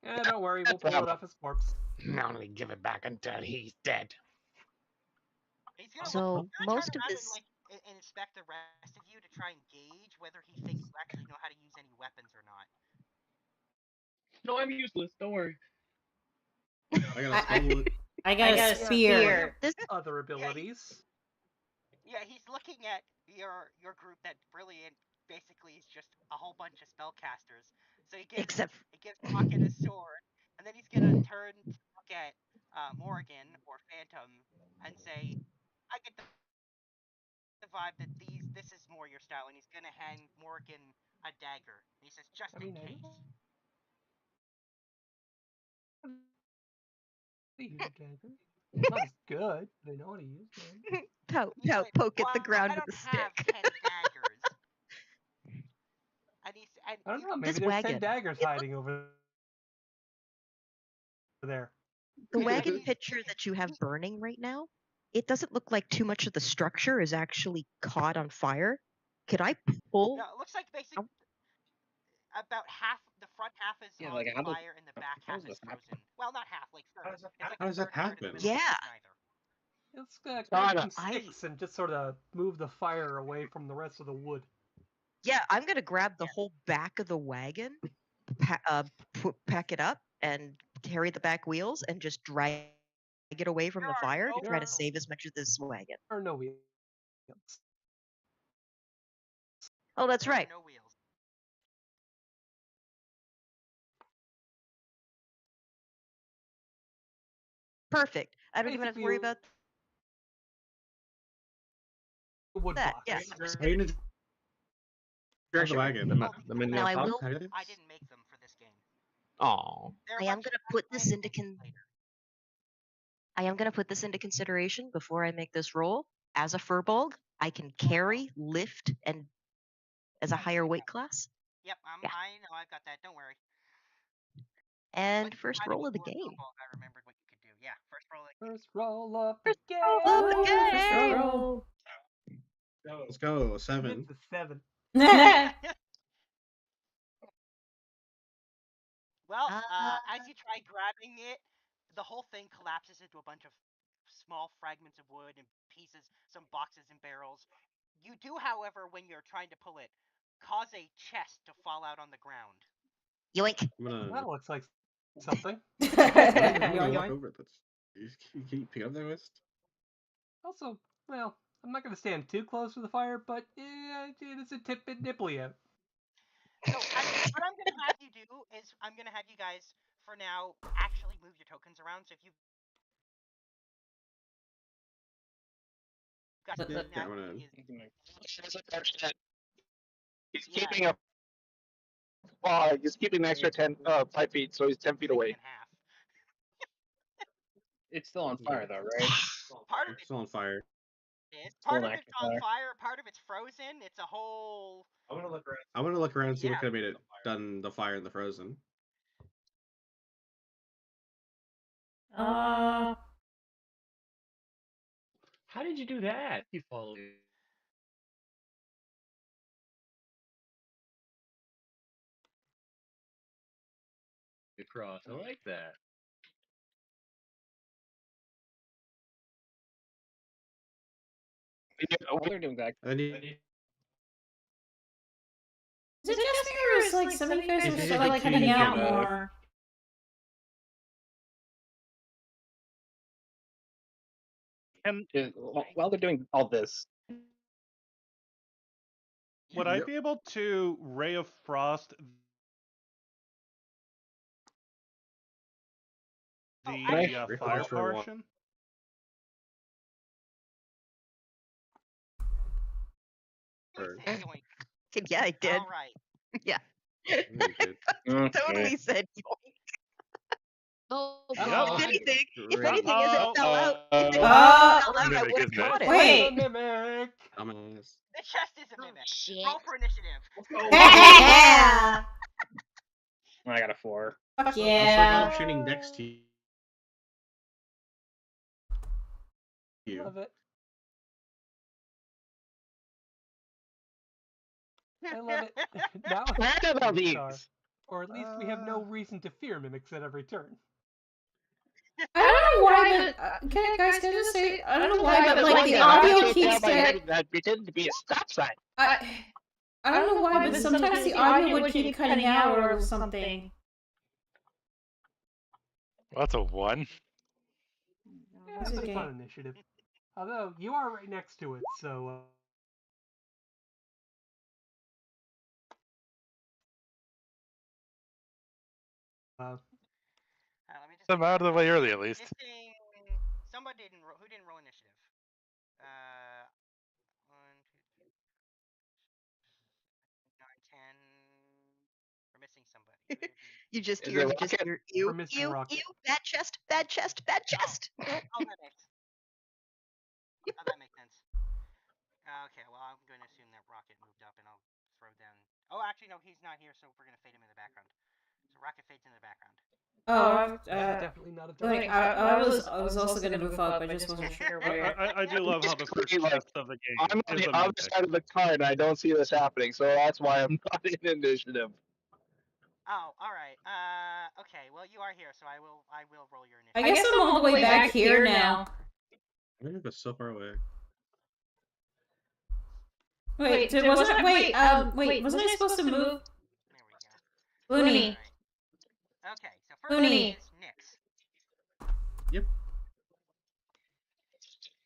[SPEAKER 8] Yeah, don't worry. We'll pull it off his corpse.
[SPEAKER 10] Only give it back until he's dead.
[SPEAKER 7] He's gonna
[SPEAKER 6] So, most of
[SPEAKER 7] turn around
[SPEAKER 6] this.
[SPEAKER 7] and inspect the rest of you to try and gauge whether he thinks you actually know how to use any weapons or not.
[SPEAKER 11] No, I'm useless. Don't worry.
[SPEAKER 2] I got a spear.
[SPEAKER 8] This other abilities.
[SPEAKER 7] Yeah, he's looking at your group that brilliant basically is just a whole bunch of spellcasters. So he gives Rocket a sword, and then he's gonna turn to look at Morgan or Phantom and say, I get the vibe that this is more your style, and he's gonna hand Morgan a dagger. And he says, just in case.
[SPEAKER 8] Not as good. They know how to use them.
[SPEAKER 6] Poke at the ground with a stick.
[SPEAKER 8] I don't know. Maybe
[SPEAKER 6] This
[SPEAKER 8] there's
[SPEAKER 6] wagon.
[SPEAKER 8] 10 daggers hiding over there.
[SPEAKER 6] The wagon picture that you have burning right now, it doesn't look like too much of the structure is actually caught on fire. Could I pull?
[SPEAKER 7] No, it looks like basically about half, the front half is on fire and the back half is frozen. Well, not half, like third.
[SPEAKER 9] How does that happen?
[SPEAKER 6] Yeah.
[SPEAKER 8] Let's grab some sticks and just sort of move the fire away from the rest of the wood.
[SPEAKER 6] Yeah, I'm gonna grab the whole back of the wagon, pack it up, and carry the back wheels, and just drag it away from the fire to try to save as much of this wagon.
[SPEAKER 8] Or no wheels.
[SPEAKER 6] Oh, that's right.
[SPEAKER 7] No wheels.
[SPEAKER 6] Perfect. I don't even have to worry about that. Yeah.
[SPEAKER 9] Are you gonna drag the wagon? The mini
[SPEAKER 6] Now I
[SPEAKER 9] top?
[SPEAKER 6] will.
[SPEAKER 7] I didn't make them for this game.
[SPEAKER 9] Oh.
[SPEAKER 6] I am gonna put this into consideration before I make this roll. As a furbolg, I can carry, lift, and as a higher weight class.
[SPEAKER 7] Yep, I know, I've got that. Don't worry.
[SPEAKER 6] And first roll of the game.
[SPEAKER 7] I remembered what you could do. Yeah, first roll.
[SPEAKER 8] First roll of the game.
[SPEAKER 6] First roll.
[SPEAKER 9] Let's go. 7.
[SPEAKER 8] It's a 7.
[SPEAKER 7] Well, as you try grabbing it, the whole thing collapses into a bunch of small fragments of wood and pieces, some boxes and barrels. You do, however, when you're trying to pull it, cause a chest to fall out on the ground.
[SPEAKER 6] Yoink.
[SPEAKER 8] That looks like something.
[SPEAKER 9] Walk over it. Can you pick up the wrist?
[SPEAKER 8] Also, well, I'm not going to stand too close to the fire, but it is a bit nipply out.
[SPEAKER 7] So what I'm going to have you do is I'm going to have you guys, for now, actually move your tokens around. So if you Gus
[SPEAKER 9] Yeah,
[SPEAKER 7] is now
[SPEAKER 9] I'm gonna.
[SPEAKER 10] He's
[SPEAKER 7] Yeah.
[SPEAKER 10] keeping a. He's keeping an extra 5 feet, so he's 10 feet away.
[SPEAKER 7] in half.
[SPEAKER 11] It's still on fire though, right?
[SPEAKER 7] Part of
[SPEAKER 9] It's still on fire.
[SPEAKER 7] it is.
[SPEAKER 11] Still
[SPEAKER 7] Part
[SPEAKER 11] an
[SPEAKER 7] of it's
[SPEAKER 11] active
[SPEAKER 7] on
[SPEAKER 11] fire.
[SPEAKER 7] fire. Part of it's frozen. It's a whole.
[SPEAKER 9] I'm gonna look around and see
[SPEAKER 7] Yeah.
[SPEAKER 9] what could have made it done the fire and the frozen.
[SPEAKER 12] How did you do that? You followed across. I like that.
[SPEAKER 11] While they're doing that,
[SPEAKER 9] And he,
[SPEAKER 2] Is it just me or is like some of you guys are still like cutting out more?
[SPEAKER 11] and while they're doing all this,
[SPEAKER 5] Would I be able to Ray of Frost the fire portion?
[SPEAKER 6] Yeah, I did.
[SPEAKER 7] All right.
[SPEAKER 6] Yeah.
[SPEAKER 11] Okay.
[SPEAKER 6] Totally said yoink.
[SPEAKER 4] Oh,
[SPEAKER 6] If anything, as it fell out,
[SPEAKER 2] Wait.
[SPEAKER 6] I would have caught it.
[SPEAKER 2] Wait.
[SPEAKER 8] Mimic.
[SPEAKER 9] Dumbass.
[SPEAKER 7] The chest is a mimic.
[SPEAKER 4] shit.
[SPEAKER 7] Roll for initiative.
[SPEAKER 2] Yeah.
[SPEAKER 11] I got a 4.
[SPEAKER 2] Fuck
[SPEAKER 9] Also,
[SPEAKER 2] yeah.
[SPEAKER 9] I'm shooting next to you.
[SPEAKER 8] Love it. I love it. Now
[SPEAKER 10] these.
[SPEAKER 8] or at least we have no reason to fear mimics at every turn.
[SPEAKER 2] I don't know why, but can I just say I don't know why, but like the audio keeps getting.
[SPEAKER 10] That pretended to be a stop sign.
[SPEAKER 2] I don't know why, but sometimes the audio would keep cutting out or something.
[SPEAKER 13] Well, that's a 1.
[SPEAKER 8] Yeah, it's a fun initiative. Although you are right next to it, so.
[SPEAKER 7] Let me just.
[SPEAKER 13] I'm out of the way early, at least.
[SPEAKER 7] Somebody didn't roll. Who didn't roll initiative? 1, 2, 3, 9, 10. We're missing somebody.
[SPEAKER 6] You just
[SPEAKER 10] Is
[SPEAKER 6] hear
[SPEAKER 10] it
[SPEAKER 6] just
[SPEAKER 10] Rocket?
[SPEAKER 6] hear
[SPEAKER 8] We're missing Rocket.
[SPEAKER 6] bad chest, bad chest, bad chest.
[SPEAKER 7] Oh, that makes. That makes sense. Okay, well I'm going to assume that Rocket moved up, and I'll throw down. Oh, actually no, he's not here, so we're going to fade him in the background. So Rocket fades in the background.
[SPEAKER 2] Oh,
[SPEAKER 8] definitely not a
[SPEAKER 2] like, I was also gonna move up. I just wasn't sure where.
[SPEAKER 5] I do love how the first chest of the game
[SPEAKER 10] I'm on
[SPEAKER 5] is
[SPEAKER 10] the
[SPEAKER 5] a
[SPEAKER 10] other
[SPEAKER 5] mimic.
[SPEAKER 10] side of the card, and I don't see this happening, so that's why I'm not in initiative.
[SPEAKER 7] Oh, all right. Okay. Well, you are here, so I will roll your
[SPEAKER 2] I
[SPEAKER 7] initiative.
[SPEAKER 2] guess I'm all the way back here now.
[SPEAKER 9] I think it's so far away.
[SPEAKER 2] Wait, wasn't I supposed to move?
[SPEAKER 7] There we go.
[SPEAKER 2] Looney.
[SPEAKER 7] Right. Okay, so first
[SPEAKER 2] Looney.
[SPEAKER 7] is Nyx.
[SPEAKER 9] Yep.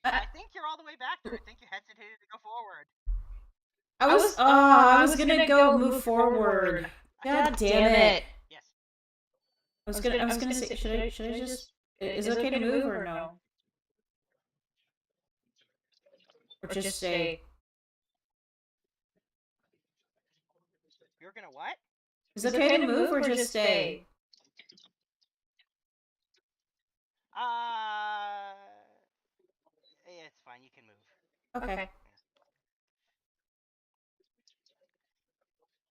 [SPEAKER 7] I think you're all the way back there. I think you hesitated to go forward.
[SPEAKER 2] I was gonna go move forward. God damn it.
[SPEAKER 7] Yes.
[SPEAKER 2] I was gonna say, should I just, is it okay to move or no? Or just stay?
[SPEAKER 7] You're gonna what?
[SPEAKER 2] Is it okay to move or just stay?
[SPEAKER 7] Yeah, it's fine. You can move.
[SPEAKER 2] Okay.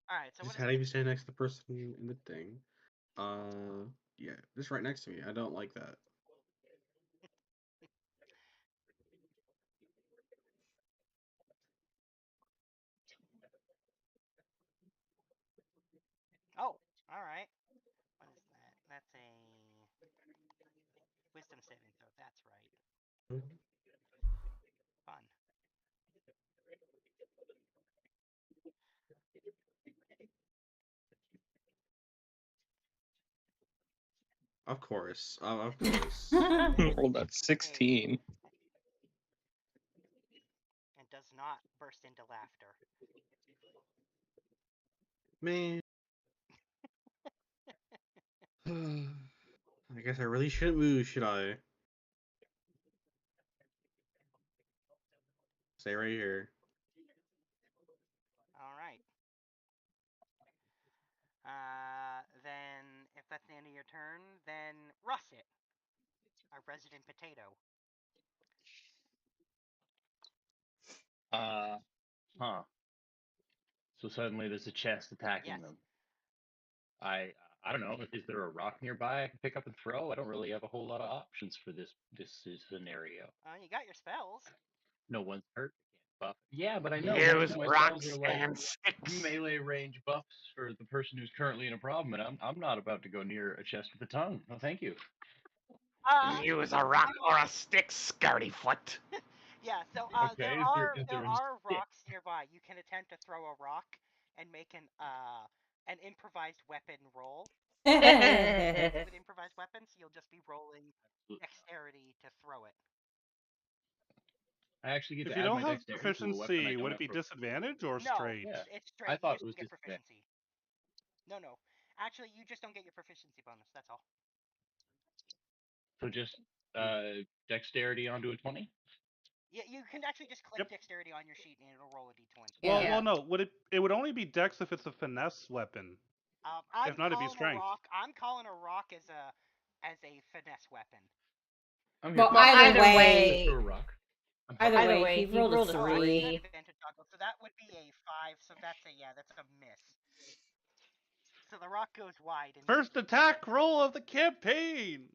[SPEAKER 7] All right. So
[SPEAKER 9] Just
[SPEAKER 7] what
[SPEAKER 9] how
[SPEAKER 7] is
[SPEAKER 9] do you stand next to the person in the thing? Yeah, just right next to me. I don't like that.
[SPEAKER 7] Oh, all right. What is that? That's a wisdom saving throw. That's right. Fun.
[SPEAKER 9] Of course. Of course.
[SPEAKER 11] Rolled that 16.
[SPEAKER 7] And does not burst into laughter.
[SPEAKER 9] Man. I guess I really shouldn't move, should I? stay right here.
[SPEAKER 7] All right. Then if that's the end of your turn, then Russet, our resident potato.
[SPEAKER 12] Huh. So suddenly there's a chest attacking
[SPEAKER 7] Yes.
[SPEAKER 12] them. I don't know. Is there a rock nearby I can pick up and throw? I don't really have a whole lot of options for this scenario.
[SPEAKER 7] You got your spells.
[SPEAKER 12] No one's hurt. Buff. Yeah, but I know
[SPEAKER 10] Use
[SPEAKER 12] most of my
[SPEAKER 10] rocks
[SPEAKER 12] spells are like
[SPEAKER 10] and sticks.
[SPEAKER 12] melee range buffs for the person who's currently in a problem, and I'm not about to go near a chest with a tongue. No, thank you.
[SPEAKER 10] Use a rock or a stick, Scouty Foot.
[SPEAKER 7] Yeah, so
[SPEAKER 12] Okay,
[SPEAKER 7] there
[SPEAKER 12] is
[SPEAKER 7] are
[SPEAKER 12] there a stick?
[SPEAKER 7] rocks nearby. You can attempt to throw a rock and make an improvised weapon roll. With improvised weapons, you'll just be rolling dexterity to throw it.
[SPEAKER 12] I actually get
[SPEAKER 5] If
[SPEAKER 12] to
[SPEAKER 5] you
[SPEAKER 12] add
[SPEAKER 5] don't
[SPEAKER 12] my
[SPEAKER 5] have
[SPEAKER 12] dexterity to a weapon I
[SPEAKER 5] proficiency,
[SPEAKER 12] don't
[SPEAKER 5] would it
[SPEAKER 12] have
[SPEAKER 5] be disadvantage or
[SPEAKER 7] No,
[SPEAKER 5] straight?
[SPEAKER 7] it's straight.
[SPEAKER 12] I thought
[SPEAKER 7] you
[SPEAKER 12] it was
[SPEAKER 7] just get
[SPEAKER 12] disadvantage.
[SPEAKER 7] proficiency. No. Actually, you just don't get your proficiency bonus. That's all.
[SPEAKER 12] So just dexterity onto a 20?
[SPEAKER 7] Yeah, you can actually just click dexterity on your sheet and it'll roll a d20.
[SPEAKER 5] Well, no. It would only be dex if it's a finesse weapon. If not, it'd be strength.
[SPEAKER 7] I'm calling a rock as a finesse weapon.
[SPEAKER 2] Well, either way,
[SPEAKER 12] Throw a rock.
[SPEAKER 2] either way, he rolled a 3.
[SPEAKER 7] So that would be a 5. So that's a miss. So the rock goes wide. And
[SPEAKER 5] First attack roll of the campaign.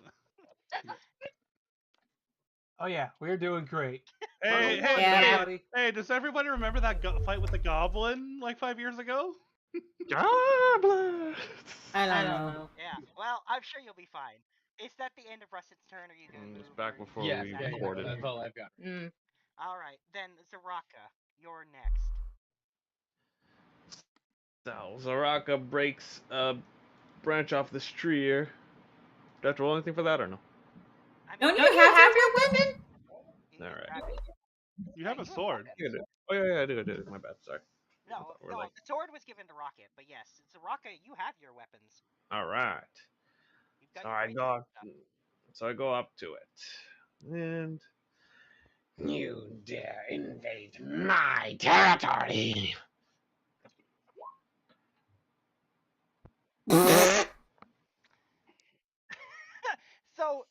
[SPEAKER 8] Oh yeah, we're doing great.
[SPEAKER 5] Hey, does everybody remember that fight with the goblin like 5 years ago?
[SPEAKER 10] Goblin.
[SPEAKER 2] I don't know.
[SPEAKER 7] Yeah, well, I'm sure you'll be fine. Is that the end of Russet's turn? Or are you gonna move?
[SPEAKER 14] It's back before
[SPEAKER 12] Yeah,
[SPEAKER 14] we
[SPEAKER 12] yeah,
[SPEAKER 14] recorded.
[SPEAKER 12] that's all I've got.
[SPEAKER 7] All right, then Zaraka, you're next.
[SPEAKER 14] So Zaraka breaks a branch off this tree here. Do I have to roll anything for that or no?
[SPEAKER 2] Don't you have your weapon?
[SPEAKER 14] All right.
[SPEAKER 5] You have a sword.
[SPEAKER 14] Oh yeah, I do. My bad. Sorry.
[SPEAKER 7] No,
[SPEAKER 14] We're like-
[SPEAKER 7] the sword was given to Rocket, but yes, Zaraka, you have your weapons.
[SPEAKER 14] All right.
[SPEAKER 7] You've got
[SPEAKER 14] So
[SPEAKER 7] your
[SPEAKER 14] I
[SPEAKER 7] range
[SPEAKER 14] go.
[SPEAKER 7] stuff.
[SPEAKER 14] So I go up to it, and
[SPEAKER 10] You dare invade my territory.
[SPEAKER 7] So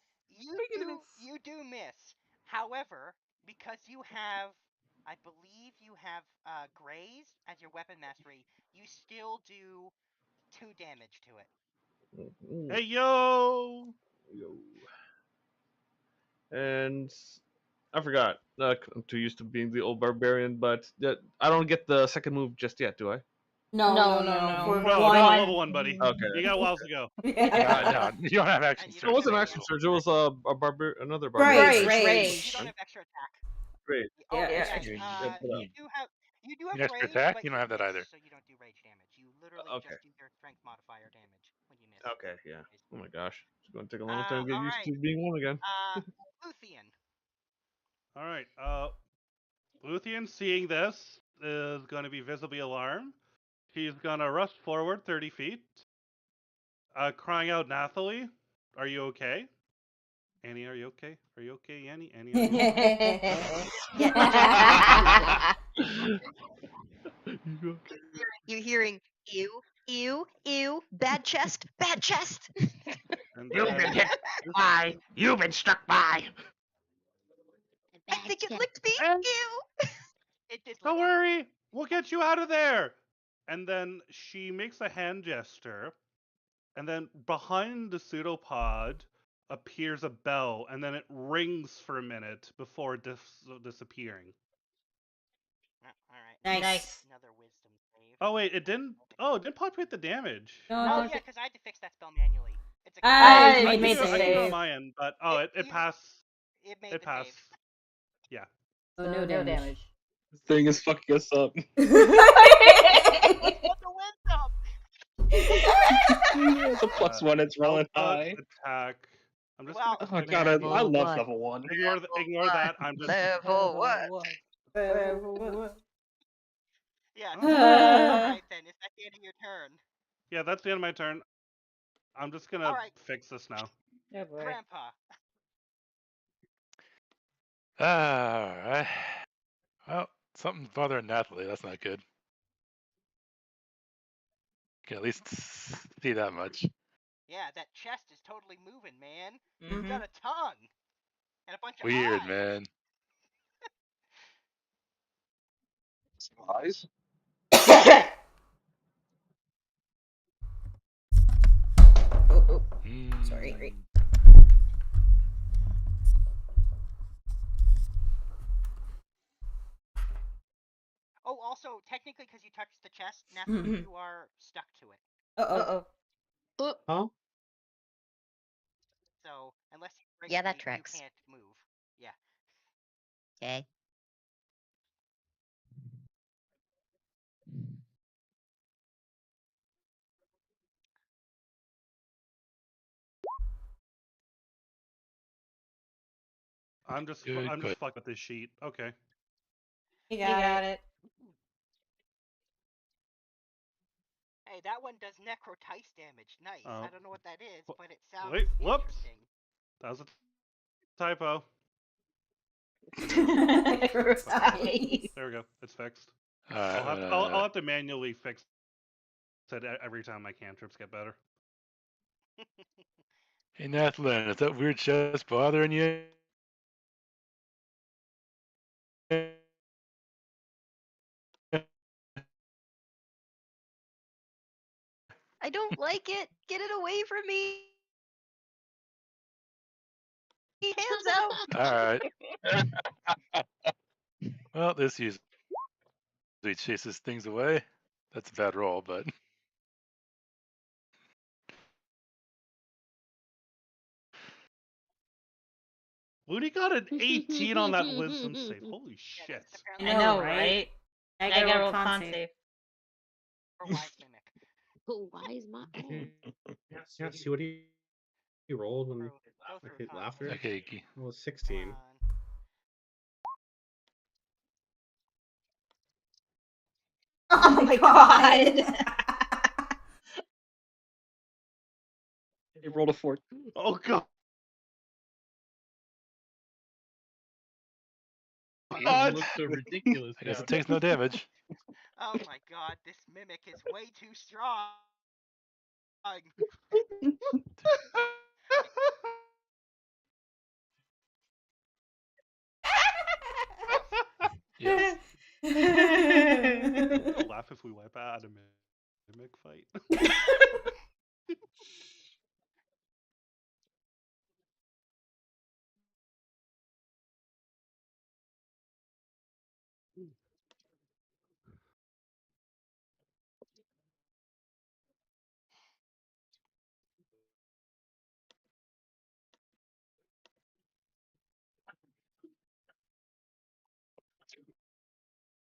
[SPEAKER 7] you do miss. However, because you have, I believe you have Graze as your weapon mastery, you still do 2 damage to it.
[SPEAKER 5] Hey yo!
[SPEAKER 14] And I forgot. I'm too used to being the old barbarian, but I don't get the second move just yet, do I?
[SPEAKER 2] No.
[SPEAKER 5] No, level 1, buddy.
[SPEAKER 14] Okay.
[SPEAKER 5] You got a while to go.
[SPEAKER 13] No, you don't have action surge.
[SPEAKER 14] It wasn't action surge. It was another
[SPEAKER 2] Rage.
[SPEAKER 14] barbarian.
[SPEAKER 7] You don't have extra attack.
[SPEAKER 14] Great.
[SPEAKER 7] You do have
[SPEAKER 13] Extra
[SPEAKER 7] rage,
[SPEAKER 13] attack?
[SPEAKER 7] but
[SPEAKER 13] You don't have that either.
[SPEAKER 7] So you don't do rage damage. You literally
[SPEAKER 14] Okay.
[SPEAKER 7] just do your strength modifier damage when you miss.
[SPEAKER 14] Okay, yeah. Oh my gosh. It's going to take a long time to get used
[SPEAKER 7] alright.
[SPEAKER 14] to being one again.
[SPEAKER 7] Luthien.
[SPEAKER 5] All right. Luthien, seeing this, is going to be visibly alarmed. He's going to rush forward 30 feet, crying out, Nathalie, are you okay? Annie, are you okay? Are you okay, Annie? Annie, are you okay?
[SPEAKER 6] You hearing ew, bad chest.
[SPEAKER 10] You've been hit by. You've been struck by.
[SPEAKER 6] I think it licked me. Ew.
[SPEAKER 5] Don't worry, we'll get you out of there. And then she makes a hand gesture, and then behind the pseudopod appears a bell, and then it rings for a minute before disappearing.
[SPEAKER 7] Alright.
[SPEAKER 2] Nice.
[SPEAKER 7] Another wisdom save.
[SPEAKER 5] Oh wait, it didn't. Oh, it didn't populate the damage.
[SPEAKER 7] Oh yeah, because I had to fix that spell manually. It's a
[SPEAKER 2] I
[SPEAKER 5] I
[SPEAKER 2] made the
[SPEAKER 5] can do it on
[SPEAKER 2] save.
[SPEAKER 5] my end, but it passed.
[SPEAKER 7] It made
[SPEAKER 5] It
[SPEAKER 7] the
[SPEAKER 5] passed.
[SPEAKER 7] save.
[SPEAKER 5] Yeah.
[SPEAKER 2] So no damage.
[SPEAKER 14] This thing is fucking us up. It's a +1. It's rolling high.
[SPEAKER 5] Attack. I'm just.
[SPEAKER 7] Well,
[SPEAKER 14] Oh god, I love level 1.
[SPEAKER 5] Ignore that. I'm just.
[SPEAKER 6] Level what?
[SPEAKER 7] Yeah. Alright then, is that the end of your turn?
[SPEAKER 5] Yeah, that's the end of my turn. I'm just gonna fix this now.
[SPEAKER 7] Grandpa.
[SPEAKER 13] Alright. Well, Something's bothering Nathalie. That's not good. Can at least see that much.
[SPEAKER 7] Yeah, that chest is totally moving, man.
[SPEAKER 3] Mm-hmm.
[SPEAKER 7] It's got a tongue and a bunch of
[SPEAKER 13] Weird,
[SPEAKER 7] eyes.
[SPEAKER 13] man.
[SPEAKER 11] Eyes?
[SPEAKER 2] Sorry.
[SPEAKER 7] Oh, also, technically, because you touched the chest, Nathalie, you are stuck to it.
[SPEAKER 2] Uh-oh.
[SPEAKER 9] Huh?
[SPEAKER 7] So, unless you break
[SPEAKER 6] Yeah, that
[SPEAKER 7] you
[SPEAKER 6] tracks.
[SPEAKER 7] can't move. Yeah.
[SPEAKER 6] Okay.
[SPEAKER 5] I'm just
[SPEAKER 13] Good
[SPEAKER 5] fucked with this sheet. Okay.
[SPEAKER 2] You got it.
[SPEAKER 7] Hey, that one does necrotice damage. Nice. I don't know what that is, but it sounds
[SPEAKER 5] Wait, whoops.
[SPEAKER 7] interesting.
[SPEAKER 5] That was a typo.
[SPEAKER 2] Necrotice.
[SPEAKER 5] There we go. It's fixed.
[SPEAKER 13] Alright,
[SPEAKER 5] I'll have to manually fix it every time my cantrips get better.
[SPEAKER 13] Hey, Nathalie, is that weird chest bothering you?
[SPEAKER 6] I don't like it. Get it away from me. Hands out.
[SPEAKER 13] Alright. Well, this usually chases things away. That's a bad roll, but...
[SPEAKER 5] Looney got an 18 on that wisdom save. Holy shit.
[SPEAKER 2] I know, right? I gotta roll con save.
[SPEAKER 7] Or wise mimic.
[SPEAKER 4] Oh, wise my.
[SPEAKER 9] Yeah, see what he rolled when
[SPEAKER 7] Go
[SPEAKER 9] I
[SPEAKER 7] through
[SPEAKER 9] hit
[SPEAKER 7] con
[SPEAKER 9] laughter?
[SPEAKER 7] save.
[SPEAKER 13] Okay.
[SPEAKER 9] Well, it was 16.
[SPEAKER 2] Oh my god!
[SPEAKER 11] He rolled a 4.
[SPEAKER 5] Oh god.
[SPEAKER 12] It looks so ridiculous.
[SPEAKER 13] I guess it takes no damage.
[SPEAKER 7] Oh my god, this mimic is way too strong.
[SPEAKER 13] Yes.
[SPEAKER 5] I'll laugh if we wipe out a mimic fight.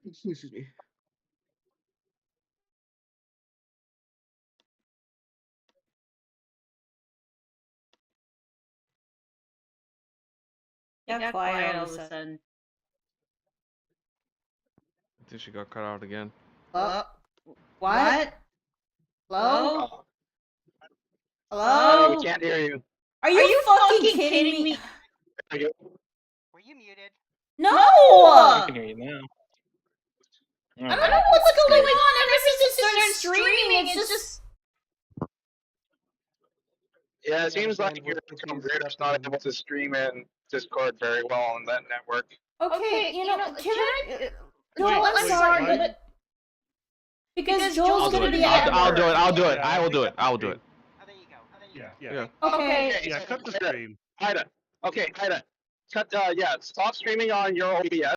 [SPEAKER 9] Excuse me.
[SPEAKER 2] Got quiet all of a sudden.
[SPEAKER 14] I think she got cut out again.
[SPEAKER 2] What? What? Hello?
[SPEAKER 11] Hello,
[SPEAKER 2] Hello?
[SPEAKER 11] we can't hear you.
[SPEAKER 2] Are you fucking kidding me?
[SPEAKER 11] There you go.
[SPEAKER 7] Were you muted?
[SPEAKER 2] No!
[SPEAKER 11] I can hear you now.
[SPEAKER 2] I don't know what's going on. Ever since it started streaming, it's just...
[SPEAKER 11] Yeah, it seems like your computer's not able to stream in Discord very well on that network.
[SPEAKER 2] Okay, you know, can I... Joel,
[SPEAKER 5] Wait,
[SPEAKER 2] I'm
[SPEAKER 5] wait,
[SPEAKER 2] sorry,
[SPEAKER 5] why?
[SPEAKER 2] but... Because Joel's gonna be
[SPEAKER 14] I'll
[SPEAKER 2] at
[SPEAKER 14] do it.
[SPEAKER 2] work.
[SPEAKER 14] I'll do it. I will do it. I will do it.
[SPEAKER 7] Oh, there you go. Oh, there you
[SPEAKER 5] Yeah.
[SPEAKER 7] go.
[SPEAKER 5] Yeah.
[SPEAKER 2] Okay.
[SPEAKER 5] Yeah, cut the stream.
[SPEAKER 11] Ida. Okay, Ida. Cut. Yeah. Stop streaming on your OBS.